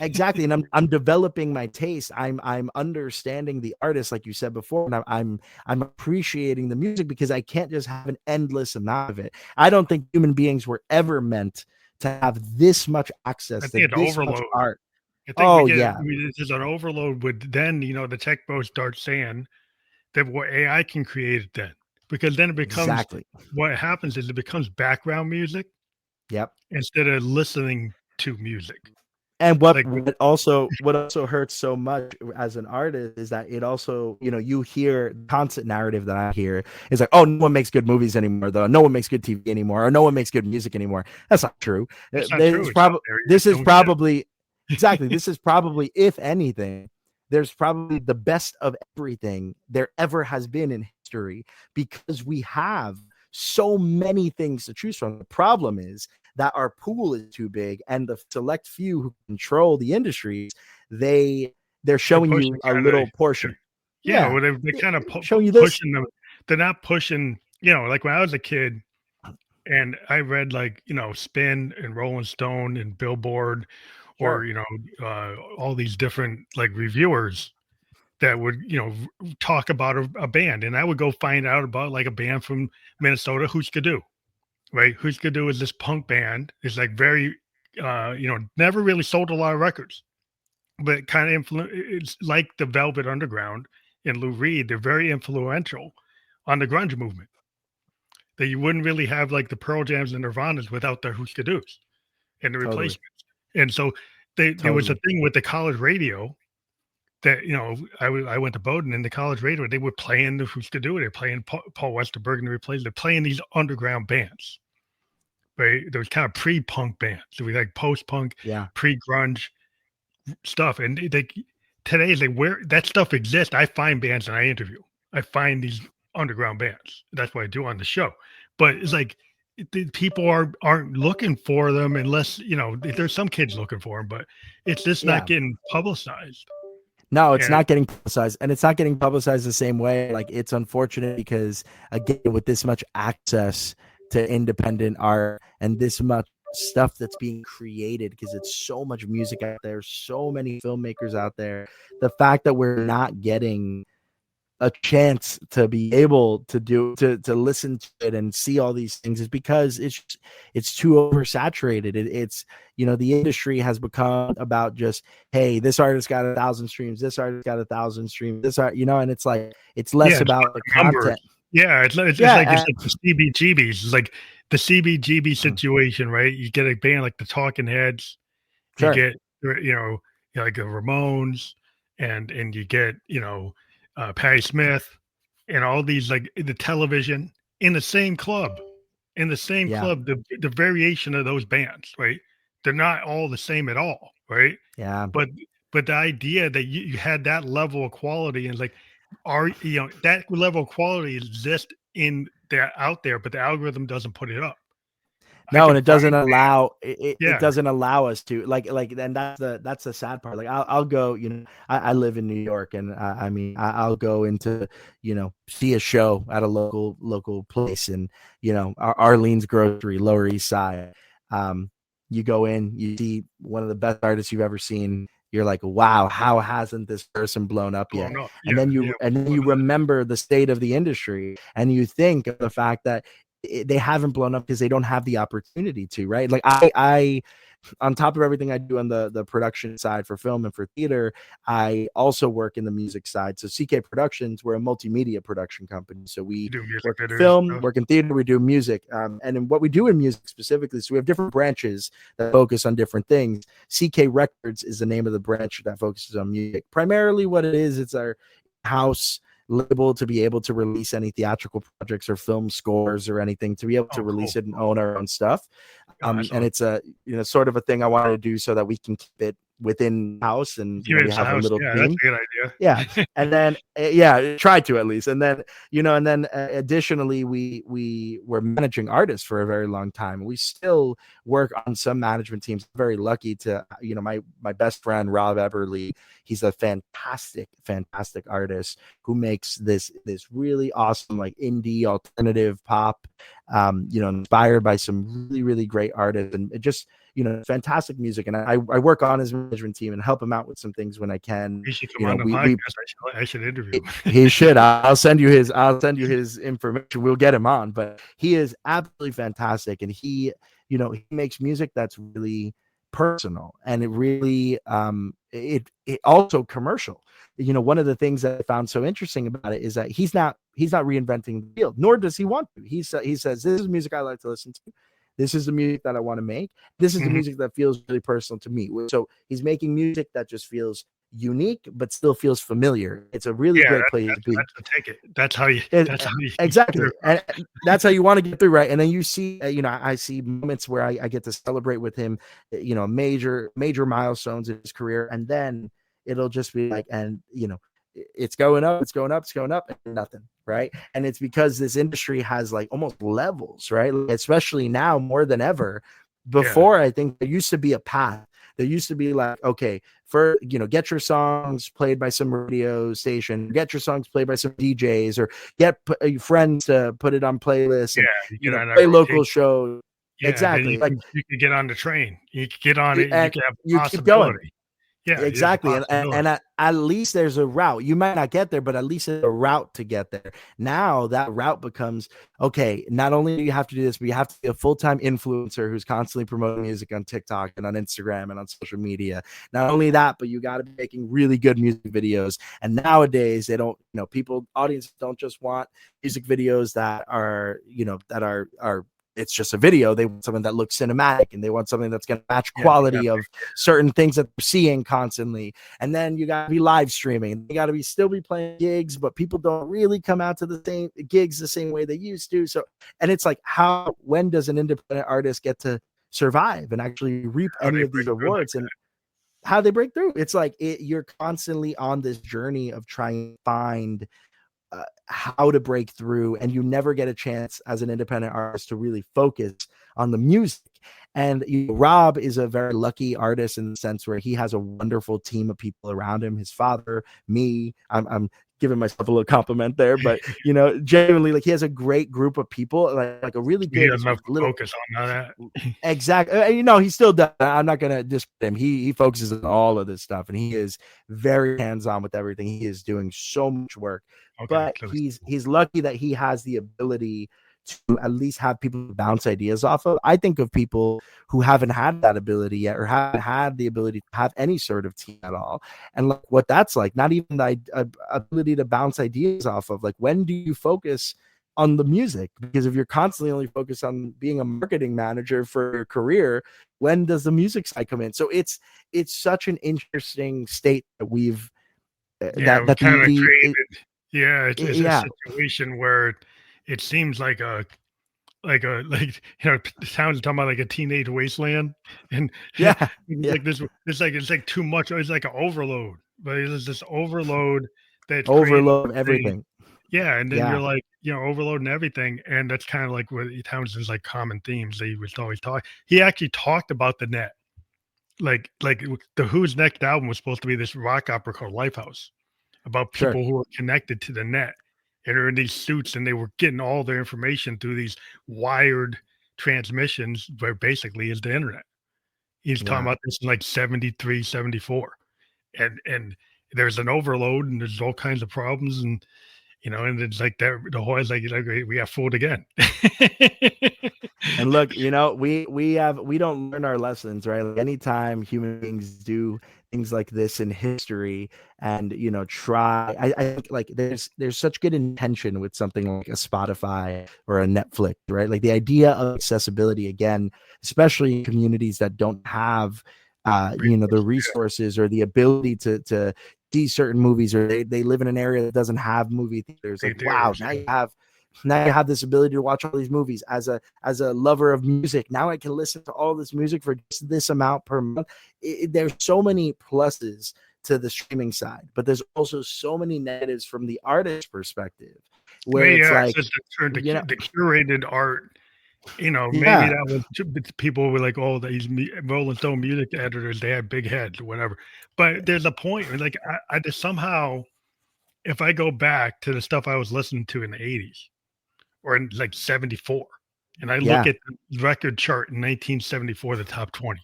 Exactly. And I'm developing my taste. I'm understanding the artist, like you said before, and I'm appreciating the music because I can't just have an endless amount of it. I don't think human beings were ever meant to have this much access to this much art. It's just an overload with then, you know, the tech bros start saying that what AI can create it then. Because then it becomes what happens is it becomes background music. Yep. Instead of listening to music. And what also hurts so much as an artist is that it also, you know, you hear the constant narrative that I hear is like, oh, no one makes good movies anymore, though. No one makes good TV anymore, or no one makes good music anymore. That's not true. This is probably, if anything, there's probably the best of everything there ever has been in history because we have so many things to choose from. The problem is that our pool is too big, and the select few who control the industries, they're showing you a little portion. Yeah, well, they're kind of pushing them. They're not pushing, you know, like when I was a kid and I read like, you know, Spin and Rolling Stone and Billboard or, you know, all these different like reviewers that would, you know, talk about a band. And I would go find out about like a band from Minnesota, Husker-Du. Right, Husker-Du is this punk band. It's like very, you know, never really sold a lot of records, but kind of it's like the Velvet Underground and Lou Reed. They're very influential on the grunge movement. That you wouldn't really have like the Pearl Jams and Nirvanas without the Husker-Dus and the replacements. And so there was a thing with the college radio that, you know, I went to Bowdoin and the college radio, they were playing the Husker-Du. They're playing Paul Westerberg and the replacements. They're playing these underground bands. Right, there was kind of pre-punk bands. So we like post-punk, pre-grunge stuff, and today where that stuff exists. I find bands and I interview. I find these underground bands. That's what I do on the show. But it's like people aren't looking for them unless, you know, there's some kids looking for them, but it's just not getting publicized. No, it's not getting publicized, and it's not getting publicized the same way. Like, it's unfortunate because, again, with this much access to independent art and this much stuff that's being created, because it's so much music out there, so many filmmakers out there, the fact that we're not getting a chance to be able to listen to it and see all these things is because it's too oversaturated. It's, you know, the industry has become about just, hey, this artist got 1,000 streams, this artist got 1,000 streams, this art, you know, and it's like it's less about the content. It's like the CBGBs. It's like the CBGB situation, right? You get a band like the Talking Heads, you get, you know, like the Ramones, and you get, you know, Patti Smith, and all these, like the Television in the same club, the variation of those bands, right? They're not all the same at all, right? Yeah. But the idea that you had that level of quality, and like, you know, that level of quality exists out there, but the algorithm doesn't put it up. No, and it doesn't allow it doesn't allow us to like, and that's the sad part. Like I'll go, you know, I live in New York, and I mean, I'll go into, you know, see a show at a local place, and, you know, Arlene's Grocery, Lower East Side. You go in, you see one of the best artists you've ever seen. You're like, wow, how hasn't this person blown up yet? And then you remember the state of the industry, and you think of the fact that they haven't blown up because they don't have the opportunity to, right? Like I on top of everything I do on the production side for film and for theater, I also work in the music side. So CK Productions, we're a multimedia production company. So we work in film, work in theater, we do music. And in what we do in music specifically, so we have different branches that focus on different things. CK Records is the name of the branch that focuses on music. Primarily what it is, it's our house label to be able to release any theatrical projects or film scores or anything, to be able to release it and own our own stuff. And it's a sort of a thing I wanted to do so that we can keep it within house, and we have a little team. That's a good idea. And then try to at least. And then additionally, we were managing artists for a very long time. We still work on some management teams. Very lucky to my best friend Rob Eberly. He's a fantastic artist who makes this really awesome, like, indie alternative pop, inspired by some really, really great artists, and it just fantastic music. And I work on his management team and help him out with some things when I can. He should come on the podcast. I should interview him. He should. I'll send you his information. We'll get him on. But he is absolutely fantastic, and he makes music that's really personal, and it really it also commercial. One of the things that I found so interesting about it is that he's not reinventing the wheel, nor does he want to. He says, this is music I like to listen to. This is the music that I want to make. This is the music that feels really personal to me. So he's making music that just feels unique, but still feels familiar. It's a really great place to be. That's how you exactly. And that's how you want to get through, right? And then you see, I see moments where I get to celebrate with him, major milestones in his career, and then it'll just be like, and it's going up, and nothing, right? And it's because this industry has like almost levels, right? Especially now more than ever. Before, I think there used to be a path. There used to be like, okay, for get your songs played by some radio station, get your songs played by some DJs, or get friends to put it on playlists, and play local shows. Exactly. Like you could get on the train, you could get on it, and you keep going. Yeah, exactly. And at least there's a route. You might not get there, but at least there's a route to get there. Now that route becomes, okay, not only do you have to do this, but you have to be a full-time influencer who's constantly promoting music on TikTok and on Instagram and on social media. Not only that, but you got to be making really good music videos. And nowadays they don't, audiences don't just want music videos that are, it's just a video. They want something that looks cinematic, and they want something that's going to match quality of certain things that they're seeing constantly. And then you got to be live streaming. You got to still be playing gigs, but people don't really come out to the same gigs the same way they used to. So, and it's like, when does an independent artist get to survive and actually reap any of these awards? And how they break through? It's like you're constantly on this journey of trying to find how to break through, and you never get a chance as an independent artist to really focus on the music. And Rob is a very lucky artist in the sense where he has a wonderful team of people around him. His father, me, I'm giving myself a little compliment there, but genuinely, like, he has a great group of people, like a really good focus on that. Exactly. He still does. I'm not gonna dispute him. He focuses on all of this stuff, and he is very hands-on with everything. He is doing so much work. But he's lucky that he has the ability to at least have people to bounce ideas off of. I think of people who haven't had that ability yet, or haven't had the ability to have any sort of team at all. And like what that's like, not even the ability to bounce ideas off of. Like, when do you focus on the music? Because if you're constantly only focused on being a marketing manager for your career, when does the music side come in? So it's such an interesting state that we've that kind of created. It's a situation where it seems like it sounds talking about like a teenage wasteland, and like this, it's like too much. It's like an overload, but it's this overload that overload everything. And then you're like, overloading everything, and that's kind of like what Townsend's like common themes that he was always talking. He actually talked about the net, like the Who's next album was supposed to be this rock opera called Lifehouse, about people who are connected to the net and are in these suits, and they were getting all their information through these wired transmissions, where basically is the internet. He's talking about this in like 73, 74. And there's an overload, and there's all kinds of problems. And, and it's like that. The whole is like we got fooled again. And look, we don't learn our lessons, right? Like anytime human beings do things like this in history, and try, I think like there's such good intention with something like a Spotify or a Netflix, right? Like the idea of accessibility, again, especially in communities that don't have the resources or the ability to see certain movies, or they live in an area that doesn't have movie theaters. Like, wow, now you have this ability to watch all these movies. As a lover of music, now I can listen to all this music for just this amount per month. There's so many pluses to the streaming side, but there's also so many negatives from the artist perspective, where it's like, it's just the curated art. Maybe that was people were like, oh, these Rolling Stone music editors, they had big heads or whatever. But there's a point, like I just somehow, if I go back to the stuff I was listening to in the 80s or in like 74, and I look at the record chart in 1974, the top 20,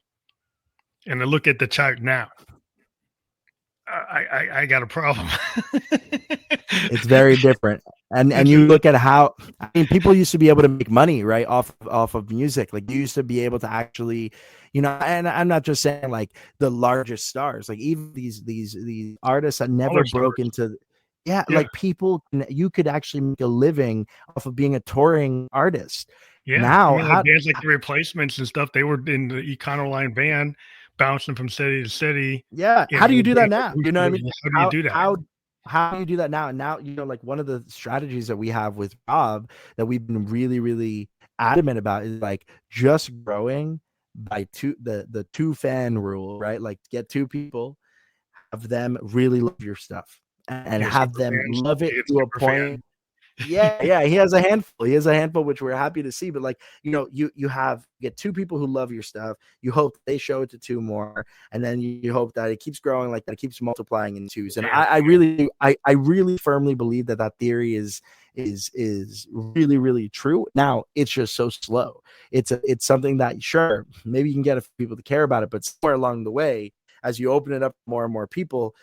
and I look at the chart now, I got a problem. It's very different. And you look at how, people used to be able to make money, right, off of music. Like, you used to be able to actually, and I'm not just saying like the largest stars, like even these artists that never broke into, like people, you could actually make a living off of being a touring artist. Yeah. Now, bands like the Replacements and stuff, they were in the Econoline van, bouncing from city to city. Yeah. How do you do that now? You know what I mean? How do you do that? How do you do that now? And now, like one of the strategies that we have with Rob that we've been really, really adamant about is like just growing by the 2-fan rule, right? Like, get 2 people, have them really love your stuff, and have them love it to a point. Yeah, he has a handful, which we're happy to see. But like, you get 2 people who love your stuff. You hope they show it to 2 more, and then you hope that it keeps growing, like that, it keeps multiplying in 2s. And I really firmly believe that theory is really, really true. Now it's just so slow. It's something that, sure, maybe you can get a few people to care about it, but somewhere along the way, as you open it up to more and more people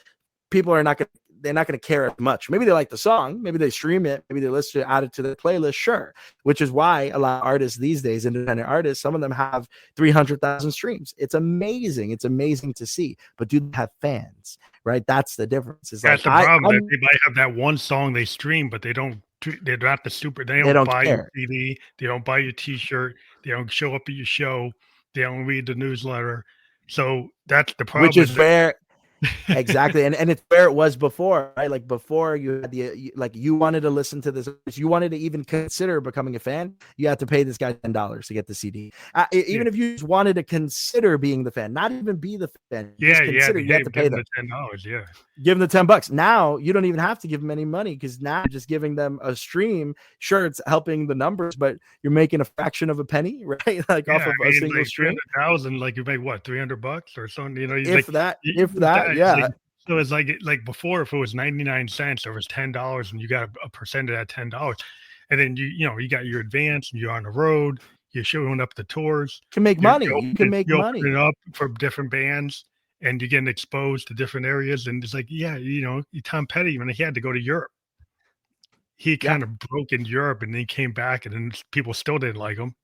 are not going to, they're not going to care as much. Maybe they like the song, maybe they stream it, maybe they listen to it, add it to their playlist, sure. Which is why a lot of artists these days, independent artists, some of them have 300,000 streams. It's amazing. It's amazing to see. But do they have fans? Right? That's the difference. That's the problem. They might have that one song they stream, but they're not the super. They don't buy your CD. They don't buy your T-shirt. They don't show up at your show. They don't read the newsletter. So that's the problem. Which is where. Exactly. And it's where it was before, right? Like, before you had you wanted to listen to this, you wanted to even consider becoming a fan, you had to pay this guy $10 to get the CD. Even if you just wanted to consider being the fan, not even be the fan, you have to pay them $10. Give them the $10. Now you don't even have to give them any money, because now you're just giving them a stream. Sure, it's helping the numbers, but you're making a fraction of a penny, right? Like, off of a single stream. 300,000, like you make what, $300 or something? If that, yeah. So it's like before, if it was 99 cents, or it was $10, and you got a percent of that $10, and then you got your advance, and you're on the road, you're showing up the tours. You can make money. You can make money. Open it up for different bands, and you're getting exposed to different areas. And it's like, Tom Petty, when he had to go to Europe, he kind of broke in Europe, and then he came back, and then people still didn't like him.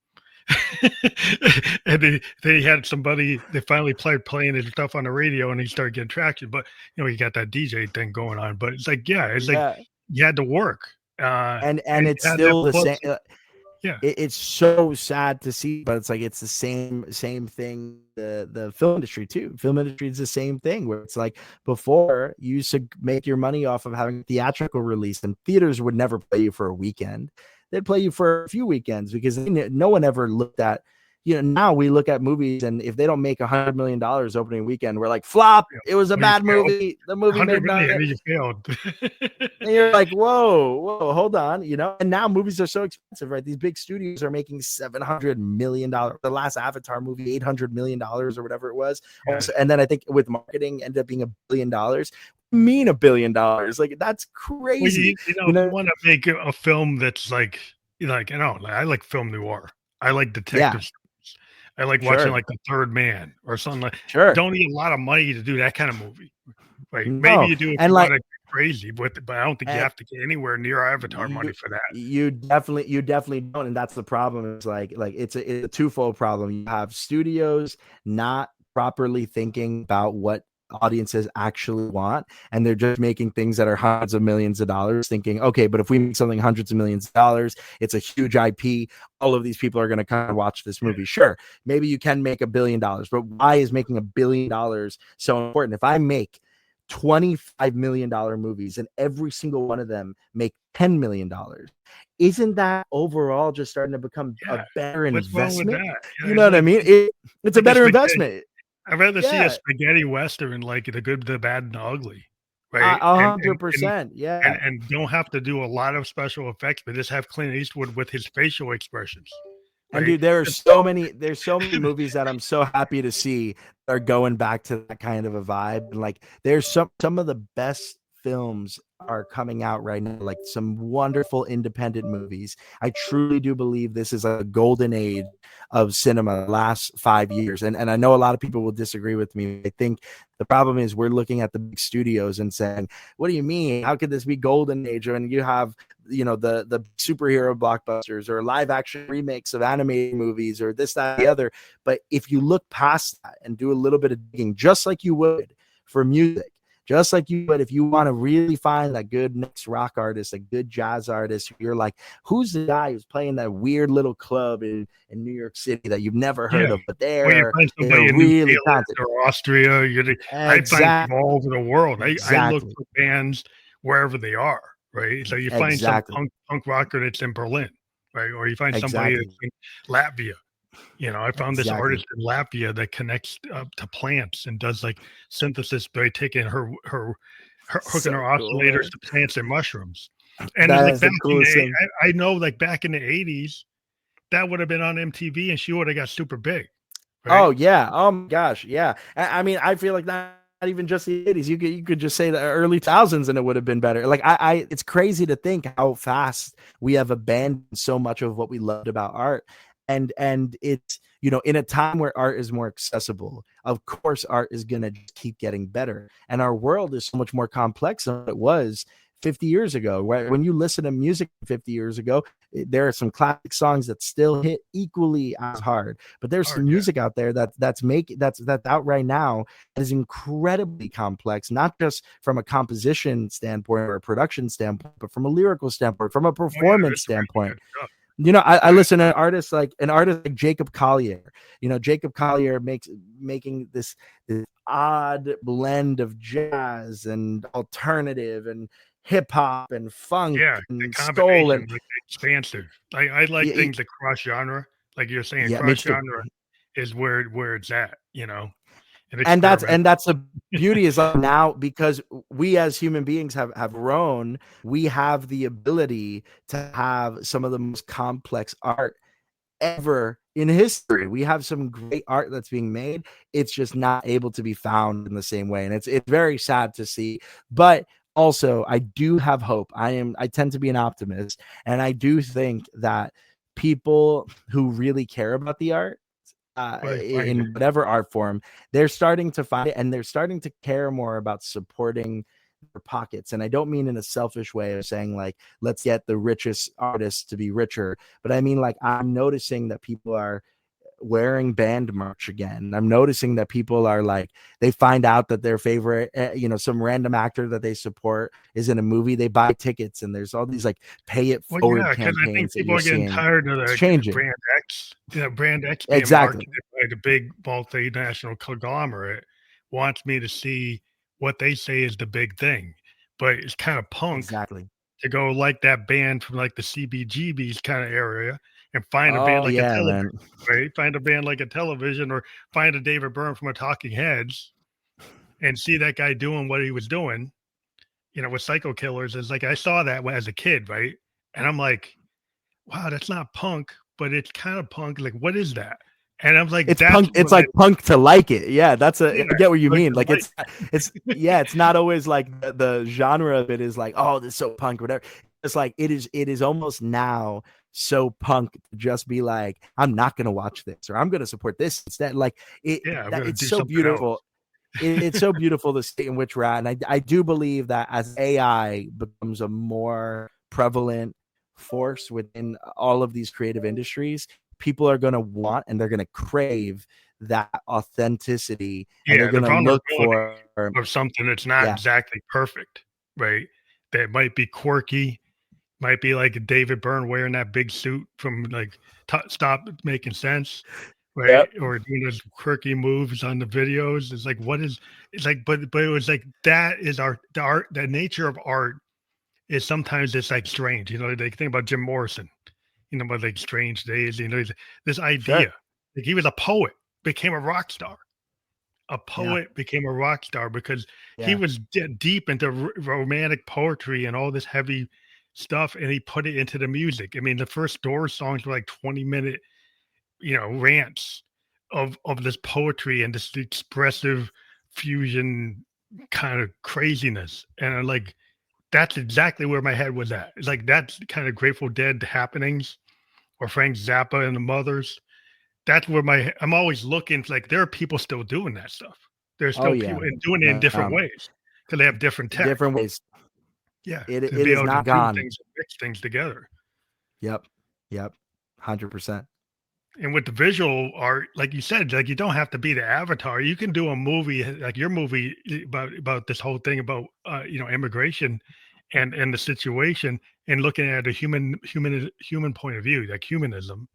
And they had somebody, they finally playing his stuff on the radio, and he started getting traction. But he got that DJ thing going on. But it's like, like you had to work. And it's still the same. It's so sad to see, but it's like, it's the same thing. The film industry too. Film industry is the same thing, where it's like, before you used to make your money off of having theatrical release, and theaters would never play you for a weekend. They'd play you for a few weekends, because no one ever looked at, now we look at movies, and if they don't make $100 million opening weekend, we're like, flop. It was a bad movie. The movie made nothing. You failed. And you're like, whoa, hold on, And now movies are so expensive, right? These big studios are making $700 million. The last Avatar movie, $800 million or whatever it was. Yeah. Also, and then I think with marketing ended up being $1 billion. Mean $1 billion? Like, that's crazy. You want to make a film that's like I like film noir. I like detective. I like watching like The Third Man or something like. Sure. Don't need a lot of money to do that kind of movie. Right? No. Maybe you do it and like crazy with it, but I don't think you have to get anywhere near Avatar money for that. You definitely don't, and that's the problem. It's like it's a twofold problem. You have studios not properly thinking about what audiences actually want, and they're just making things that are hundreds of millions of dollars, thinking, okay, but if we make something hundreds of millions of dollars, it's a huge IP, all of these people are going to come and watch this movie. Sure, maybe you can make $1 billion, but why is making $1 billion so important? If I make $25 million movies and every single one of them make $10 million, isn't that overall just starting to become a better investment? You know what I mean? It's a better investment. I'd rather see a spaghetti western like The Good, the Bad, and the Ugly, right? 100%. Yeah, and don't have to do a lot of special effects, but just have Clint Eastwood with his facial expressions. Right? And dude, there's so many movies that I'm so happy to see are going back to that kind of a vibe. And like, there's some of the best films are coming out right now, like some wonderful independent movies. I truly do believe this is a golden age of cinema the last 5 years. And I know a lot of people will disagree with me. I think the problem is we're looking at the big studios and saying, what do you mean? How could this be golden age? When you have, you know, the superhero blockbusters or live action remakes of animated movies or this, that, the other. But if you look past that and do a little bit of digging, just like you would for music, just like you would if you want to really find that good next rock artist, a good jazz artist, you're like, who's the guy who's playing that weird little club in New York City that you've never heard of, but they're really talented. Or Austria, I find people all over the world. I look for bands wherever they are, right? So you find some punk rocker that's in Berlin, right? Or you find somebody that's in Latvia. You know, I found this artist in Latvia that connects to plants and does like synthesis by taking her hooking her oscillators to plants and mushrooms. And like back in the, I know, like back in the 80s, that would have been on MTV and she would have got super big. Right? Oh yeah. Oh my gosh. Yeah. I mean, I feel like not even just the 80s. You could just say the early 2000s and it would have been better. Like it's crazy to think how fast we have abandoned so much of what we loved about art. And it's, you know, in a time where art is more accessible, of course, art is going to keep getting better. And our world is so much more complex than it was 50 years ago. When you listen to music 50 years ago, there are some classic songs that still hit equally as hard. But there's some music out there that's out right now that is incredibly complex, not just from a composition standpoint or a production standpoint, but from a lyrical standpoint, from a performance standpoint. You know, I listen to an artist like Jacob Collier. You know, Jacob Collier making this odd blend of jazz and alternative and hip hop and funk and soul and like expansive. I like things that cross genre, like you're saying. Cross genre is where it's at. You know. And that's the beauty is like now, because we as human beings have grown, we have the ability to have some of the most complex art ever in history. We have some great art that's being made. It's just not able to be found in the same way. And it's very sad to see. But also I do have hope. I tend to be an optimist. And I do think that people who really care about the art, in whatever art form, they're starting to find it, and they're starting to care more about supporting their pockets. And I don't mean in a selfish way of saying like, let's get the richest artists to be richer, but I mean like, I'm noticing that people are wearing band merch again. I'm noticing that people are like, they find out that their favorite, some random actor that they support is in a movie, they buy tickets, and there's all these like pay it forward campaigns. I think people are getting tired of the brand X. Brand X being marketed by the big multinational conglomerate wants me to see what they say is the big thing, but it's kind of punk to go like that band from like the CBGB's kind of area and find a band like a television, right? Find a band like a television, or find a David Byrne from a Talking Heads and see that guy doing what he was doing, with Psycho Killers. It's like, I saw that as a kid, right? And I'm like, wow, that's not punk, but it's kind of punk. Like, what is that? And I'm like, it's punk. It's like punk to like it. Yeah, I get what you mean. Like it's not always like the genre of it is like, oh, this is so punk, or whatever. It's like it is almost now so punk to just be like, I'm not gonna watch this, or I'm gonna support this instead. Like it's so beautiful. it's so beautiful the state in which we're at. And I do believe that as AI becomes a more prevalent force within all of these creative industries, people are going to want and they're going to crave that authenticity, and they're Yeah, the going to look vulnerability for of something that's not yeah, exactly perfect, right? That might be quirky, might be like David Byrne wearing that big suit from like Stop Making Sense, right? yep, Or doing those quirky moves on the videos. It's like, what is? It's like, but it was like that is the nature of art is sometimes it's like strange. You know, like think about Jim Morrison. You know, about like Strange Days. You know, this sure, idea. Like he was a poet, became a rock star. A yeah, poet became a rock star because he yeah, was deep into romantic poetry and all this heavy stuff, and he put it into the music. I mean, the first Doors songs were like 20-minute, rants of this poetry and this expressive fusion kind of craziness. And I'm like, that's exactly where my head was at. It's like that's kind of Grateful Dead happenings or Frank Zappa and the Mothers. That's where I'm always looking like there are people still doing that stuff. There's oh still yeah, people and doing it in different ways because they have different tech. different ways. Yeah, to It be is able to not do gone. things and mix things together. Yep, yep, 100%. And with the visual art, like you said, like you don't have to be the avatar. You can do a movie like your movie about this whole thing about immigration and the situation and looking at a human point of view, like humanism.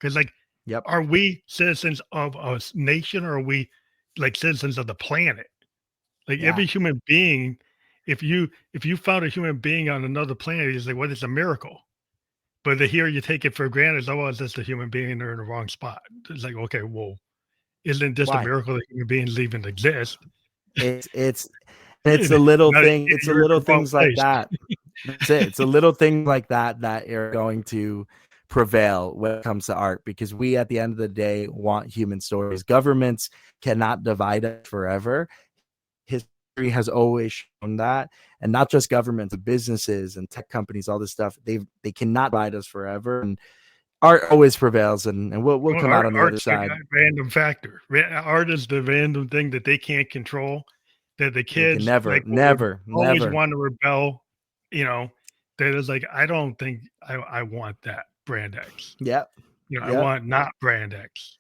Because like, Yep, are we citizens of a nation or are we like citizens of the planet? Like yeah, every human being, if you found a human being on another planet, it's like, what is a miracle? But here you take it for granted. Oh, well, it's just a human being and they're in the wrong spot. It's like, okay, well, isn't it just a why? miracle that human beings even exist? It's the little Not thing. It's the you're in little the wrong things like place. that. That's it. It's a little thing like that that are going to prevail when it comes to art, because we, at the end of the day, want human stories. Governments cannot divide us forever. History has always shown that, and not just governments, but businesses and tech companies, all this stuff. They cannot divide us forever, and art always prevails, and we'll Well, come out on the other art's the side. random factor. Art is the random thing that they can't control. That the They can kids never, like will never, always never. want to rebel. You know, that is like I don't think I want that brand X. Yep, I yep. want not brand X.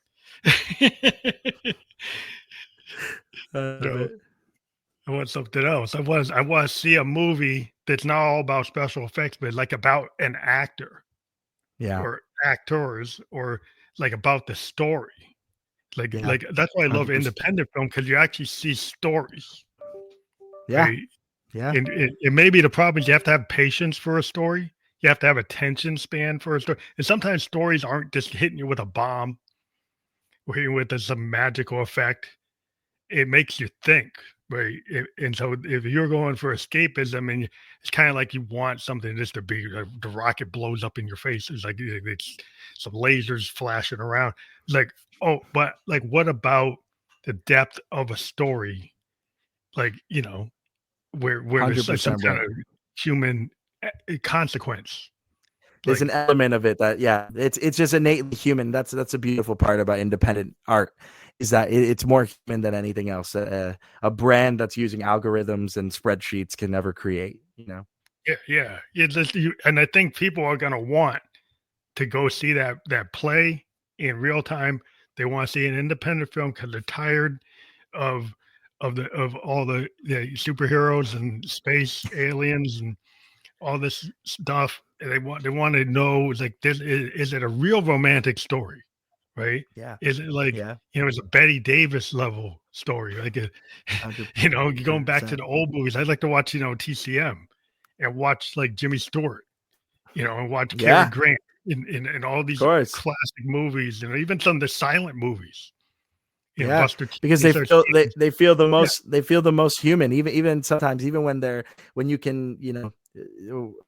Love No, it. I want something else. I want to see a movie that's not all about special effects, but like about an actor Yeah, or actors or like about the story. Like yeah, like that's why I love 100%. independent film because you actually see stories, Yeah, right? yeah, And maybe the problem is you have to have patience for a story. You have to have attention span for a story. And sometimes stories aren't just hitting you with a bomb or hitting you with some magical effect. It makes you think, right? And so if you're going for escapism and it's kind of like you want something just to be like the rocket blows up in your face. It's like it's some lasers flashing around. It's like, oh, but like what about the depth of a story? Like, where there's like some 100% kind right. of human consequence. There's Like, an element of it that, yeah, it's just innately human. That's a beautiful part about independent art, is that it's more human than anything else. A brand that's using algorithms and spreadsheets can never create. yeah, yeah. And I think people are gonna want to go see that play in real time. They want to see an independent film because they're tired of of all the superheroes and space aliens and all this stuff. And they want to know like this is it a real romantic story, right? Yeah, Is it like yeah, it's a Betty Davis level story, like a, going back to 100%. the old movies. I'd like to watch TCM and watch like Jimmy Stewart, and watch Cary Yeah, Grant in all of these course. classic movies, even some of the silent movies, Yeah, Buster because Keaton starts they feel the yeah, most human. Even sometimes, even when you can,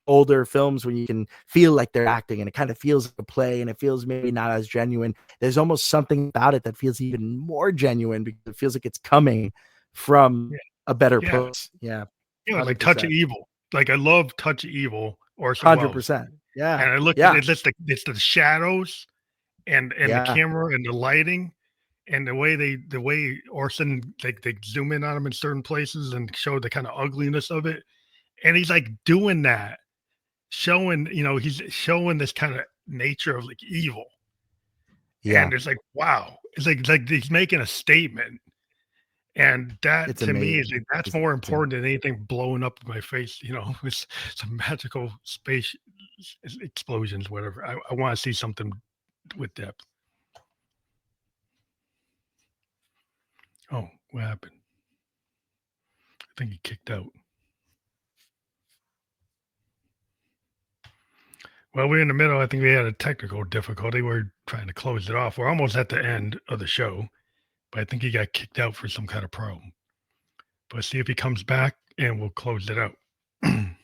older films, when you can feel like they're acting and it kind of feels like a play and it feels maybe not as genuine. There's almost something about it that feels even more genuine because it feels like it's coming from yeah, a better yeah, place. Yeah, like Touch of 100%, Evil. Like I love Touch of Evil, Orson hundred Welles, percent. Yeah, and I look at yeah, it's the shadows and the yeah, camera and the lighting and the way Orson, they zoom in on him in certain places and show the kind of ugliness of it, and he's like doing that, showing, he's showing this kind of nature of like evil, Yeah, and it's like, wow, it's like he's making a statement, and that it's to me is amazing. like, that's It's more amazing. important than anything blowing up in my face. It's some magical space explosions, whatever. I want to see something with depth. Oh, what happened? I think he kicked out. Well, we're in the middle. I think we had a technical difficulty. We're trying to close it off. We're almost at the end of the show, but I think he got kicked out for some kind of problem. But see if he comes back and we'll close it out. If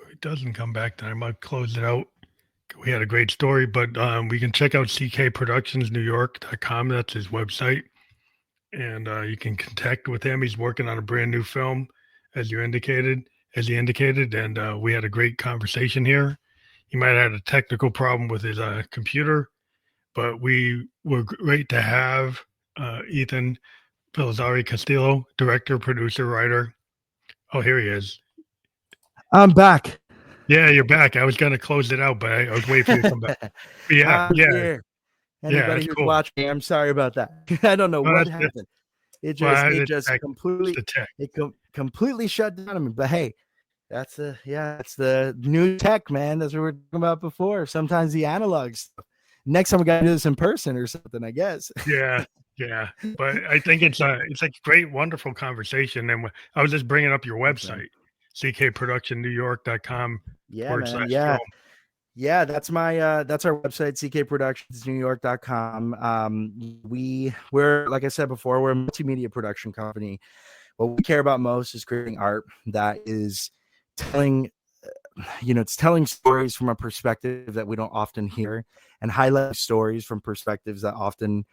he doesn't come back, then I might close it out. We had a great story, but we can check out ckproductionsnewyork.com. That's his website. And you can connect with him. He's working on a brand new film, as he indicated. And we had a great conversation here. He might have had a technical problem with his computer, but we were great to have Ethan Felizzari-Castillo, director, producer, writer. Oh, here he is. I'm back. Yeah, you're back. I was going to close it out, but I was waiting for you to come back. But yeah, I'm yeah, here. yeah, Anybody that's who's cool. watching, I'm sorry about that. I don't know Well, what that's happened. It well, just it's completely the tech. completely shut down on me. But hey, that's the new tech, man. That's what we were talking about before. Sometimes the analog stuff. Next time we got to do this in person or something, I guess. Yeah, yeah. But I think it's like great, wonderful conversation. And I was just bringing up your website, ckproductionnewyork.com Yeah, forward man. slash film. Yeah, that's that's our website, ckproductionsnewyork.com. We're, like I said before, we're a multimedia production company. What we care about most is creating art that is telling, it's telling stories from a perspective that we don't often hear, and highlighting stories from perspectives that often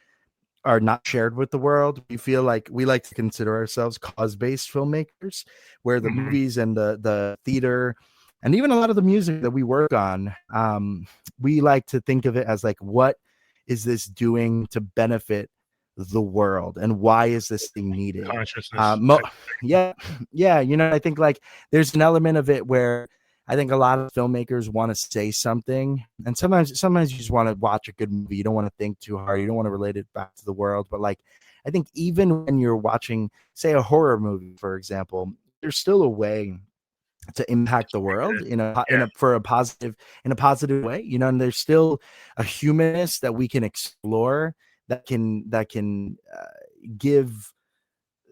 are not shared with the world. We feel like we like to consider ourselves cause-based filmmakers, where the movies and the theater and even a lot of the music that we work on, we like to think of it as like, what is this doing to benefit the world, and why is this thing needed? Consciousness. Yeah, I think like there's an element of it where I think a lot of filmmakers want to say something, and sometimes you just want to watch a good movie. You don't want to think too hard. You don't want to relate it back to the world. But like, I think even when you're watching, say, a horror movie, for example, there's still a way to impact the world in a positive way, and there's still a humanness that we can explore that can give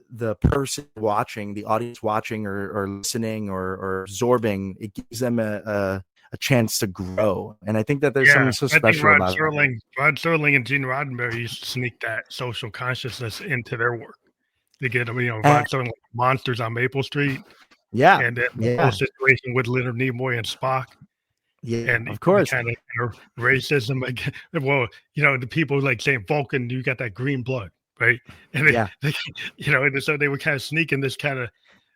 the person watching, the audience watching or listening or absorbing, it gives them a chance to grow. And I think that there's something so special about it. Rod Serling and Gene Roddenberry used to sneak that social consciousness into their work. They get them, Rod Serling, Monsters on Maple Street. Yeah. And then the whole situation with Leonard Nimoy and Spock. Yeah, and of course, kind of racism. Well, the people like saying Vulcan, you got that green blood, right? And so they were kind of sneaking this kind of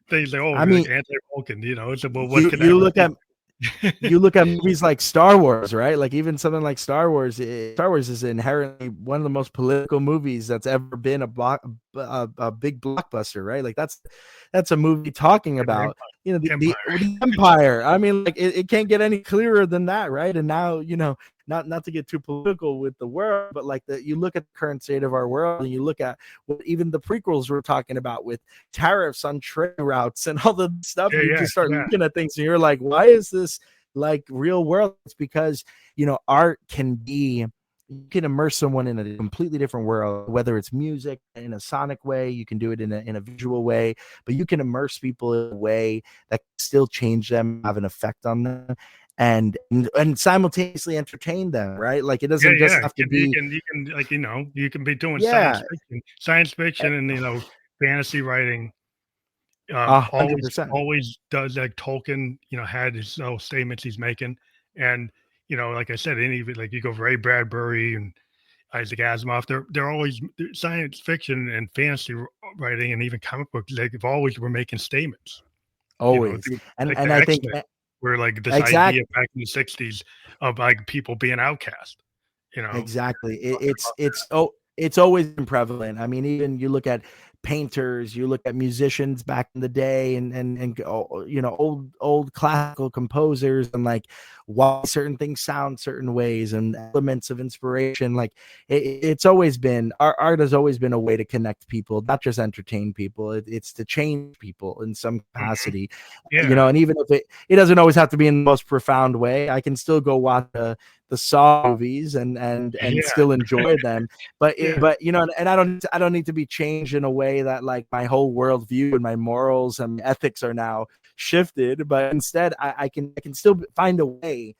things like, I mean, anti-Vulcan, So, well, what can you look at you look at movies like Star Wars, right? Like even something like Star Wars is inherently one of the most political movies that's ever been a big blockbuster, right? Like that's a movie talking about, the empire. I mean, like it can't get any clearer than that, right? And now, not to get too political with the world, but like you look at the current state of our world, and you look at what even the prequels were talking about with tariffs on trade routes and all the stuff. You just start looking at things and you're like, why is this like real world? It's because, art can be, you can immerse someone in a completely different world, whether it's music in a sonic way, you can do it in a visual way, but you can immerse people in a way that can still change them, have an effect on them, and simultaneously entertain them, right? Like it doesn't just have to be. You can be doing science fiction, and fantasy writing. 100%. Always does, like Tolkien, had his statements he's making, and like I said, any of it, like you go for Ray Bradbury and Isaac Asimov, they're always science fiction and fantasy writing, and even comic books. They've always were making statements. Always. Like And the I think X-Men, where like this idea exactly. back in the 60s of like people being outcast, Exactly. talking about It's always been prevalent. I mean, even you look at painters, you look at musicians back in the day, and old classical composers, and like why certain things sound certain ways and elements of inspiration. Like it's always been art has always been a way to connect people, not just entertain people. It's to change people in some Mhm. capacity. Yeah. And even if it doesn't always have to be in the most profound way, I can still go watch the Saw movies and Yeah. still enjoy them. But Yeah. and I don't need to be changed in a way that like my whole worldview and my morals and ethics are now shifted. But instead, I can still find a way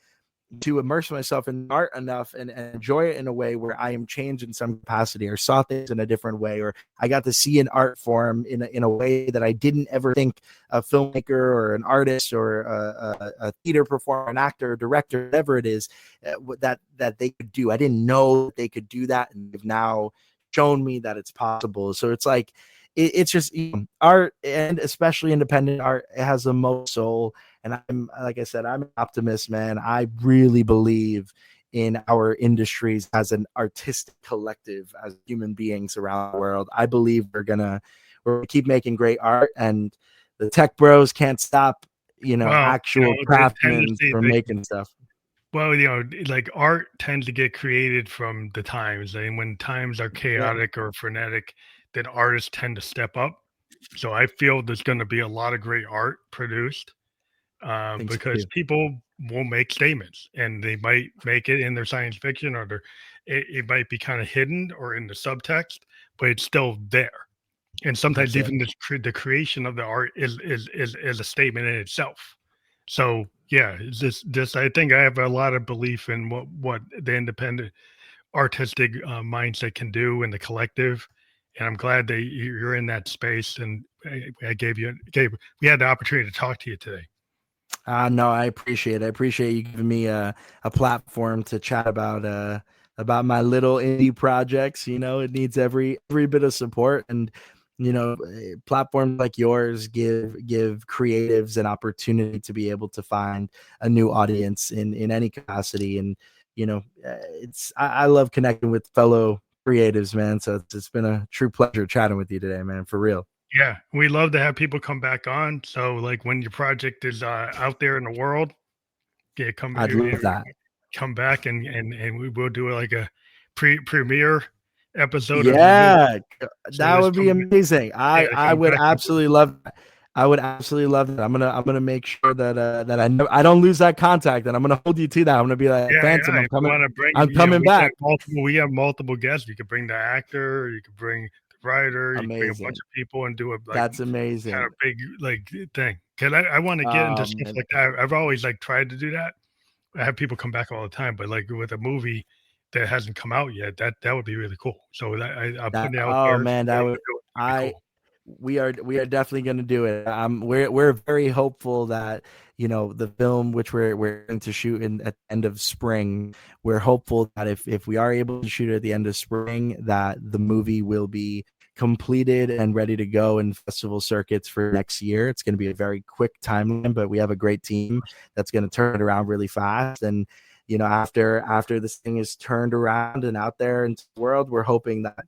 to immerse myself in art enough and enjoy it in a way where I am changed in some capacity, or saw things in a different way, or I got to see an art form in a way that I didn't ever think a filmmaker or an artist or a theater performer, an actor, director, whatever it is, that they could do. I didn't know that they could do that, and they've now shown me that it's possible. So it's like it's just art, and especially independent art, it has the most soul. And I'm, like I said, I'm an optimist, man. I really believe in our industries as an artistic collective, as human beings around the world. I believe we're gonna keep making great art, and the tech bros can't stop, Well, actual the craftsmen tendency, from making stuff. well, like art tends to get created from the times, and when times are Yeah, chaotic or frenetic, then artists tend to step up. So I feel there's going to be a lot of great art produced, I think so because too. people will make statements, and they might make it in their science fiction, or it might be kind of hidden or in the subtext, but it's still there. And sometimes That's it. even the creation of the art is a statement in itself. So yeah, it's just I think I have a lot of belief in what the independent artistic mindset can do in the collective, and I'm glad that you're in that space. And I gave we had the opportunity to talk to you today. No, I appreciate it. I appreciate you giving me a platform to chat about my little indie projects. It needs every bit of support, and platforms like yours give creatives an opportunity to be able to find a new audience in any capacity. And I love connecting with fellow creatives, man. So it's been a true pleasure chatting with you today, man. For real. Yeah, we love to have people come back on. So like when your project is out there in the world, yeah, I'd love that. come back, and we will do like a premiere episode of your movie. Yeah, So that just would be come, amazing. yeah, I come would back and absolutely love that. I would absolutely love that. I'm gonna make sure that that I don't lose that contact, and I'm gonna hold you to that. I'm gonna be like, yeah, Phantom, yeah. If you want to bring, I'm coming back. we have multiple guests. You could bring the actor, you could bring the writer, you could bring a bunch Amazing. of people and do a like That's kind amazing. of big like thing. Cause I want to get into stuff Man, like that. I've always like tried to do that. I have people come back all the time, but like with a movie that hasn't come out yet, that would be really cool. So I'm that putting it out oh there. man, For that anyone would to do it. It'd be I cool. we are definitely going to do it. We're very hopeful that the film, which we're going to shoot at the end of spring, we're hopeful that if we are able to shoot it at the end of spring, that the movie will be completed and ready to go in festival circuits for next year. It's going to be a very quick timeline, but we have a great team that's going to turn it around really fast. And after this thing is turned around and out there into the world, we're hoping that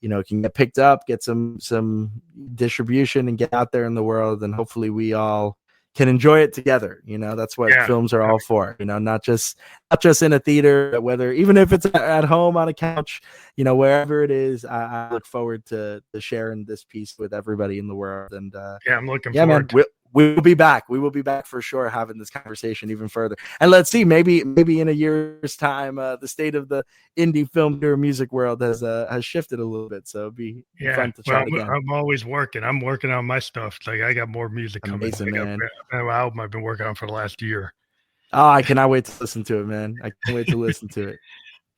it can get picked up, get some distribution, and get out there in the world, and hopefully we all can enjoy it together. That's what Yeah, films are all for. Not just in a theater, but whether even if it's at home on a couch, wherever it is. I look forward to sharing this piece with everybody in the world. And yeah. I'm looking yeah, man, forward to it. we will be back. We will be back for sure, having this conversation even further. And let's see, maybe in a year's time, the state of the indie film or music world has shifted a little bit. So it'd be Yeah. fun to Well, chat again. I'm always working. I'm working on my stuff. Like I got more music coming. Amazing, man. I got an album I've been working on for the last year. Oh, I cannot wait to listen to it, man. I can't wait to listen to it.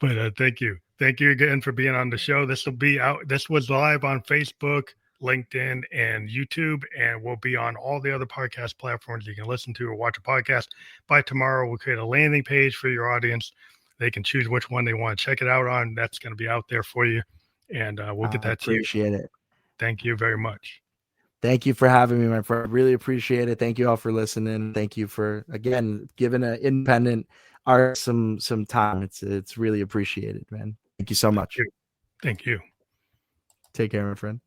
But thank you again for being on the show. This will be out. This was live on Facebook, LinkedIn, and YouTube, and will be on all the other podcast platforms you can listen to or watch a podcast. By tomorrow, we'll create a landing page for your audience. They can choose which one they want to check it out on. That's going to be out there for you, and we'll get I that to you. appreciate it. Thank you very much. Thank you for having me, my friend. Really appreciate it. Thank you all for listening. Thank you for, again, giving an independent art some time. It's really appreciated, man. Thank you so much. Thank you. Take care, my friend.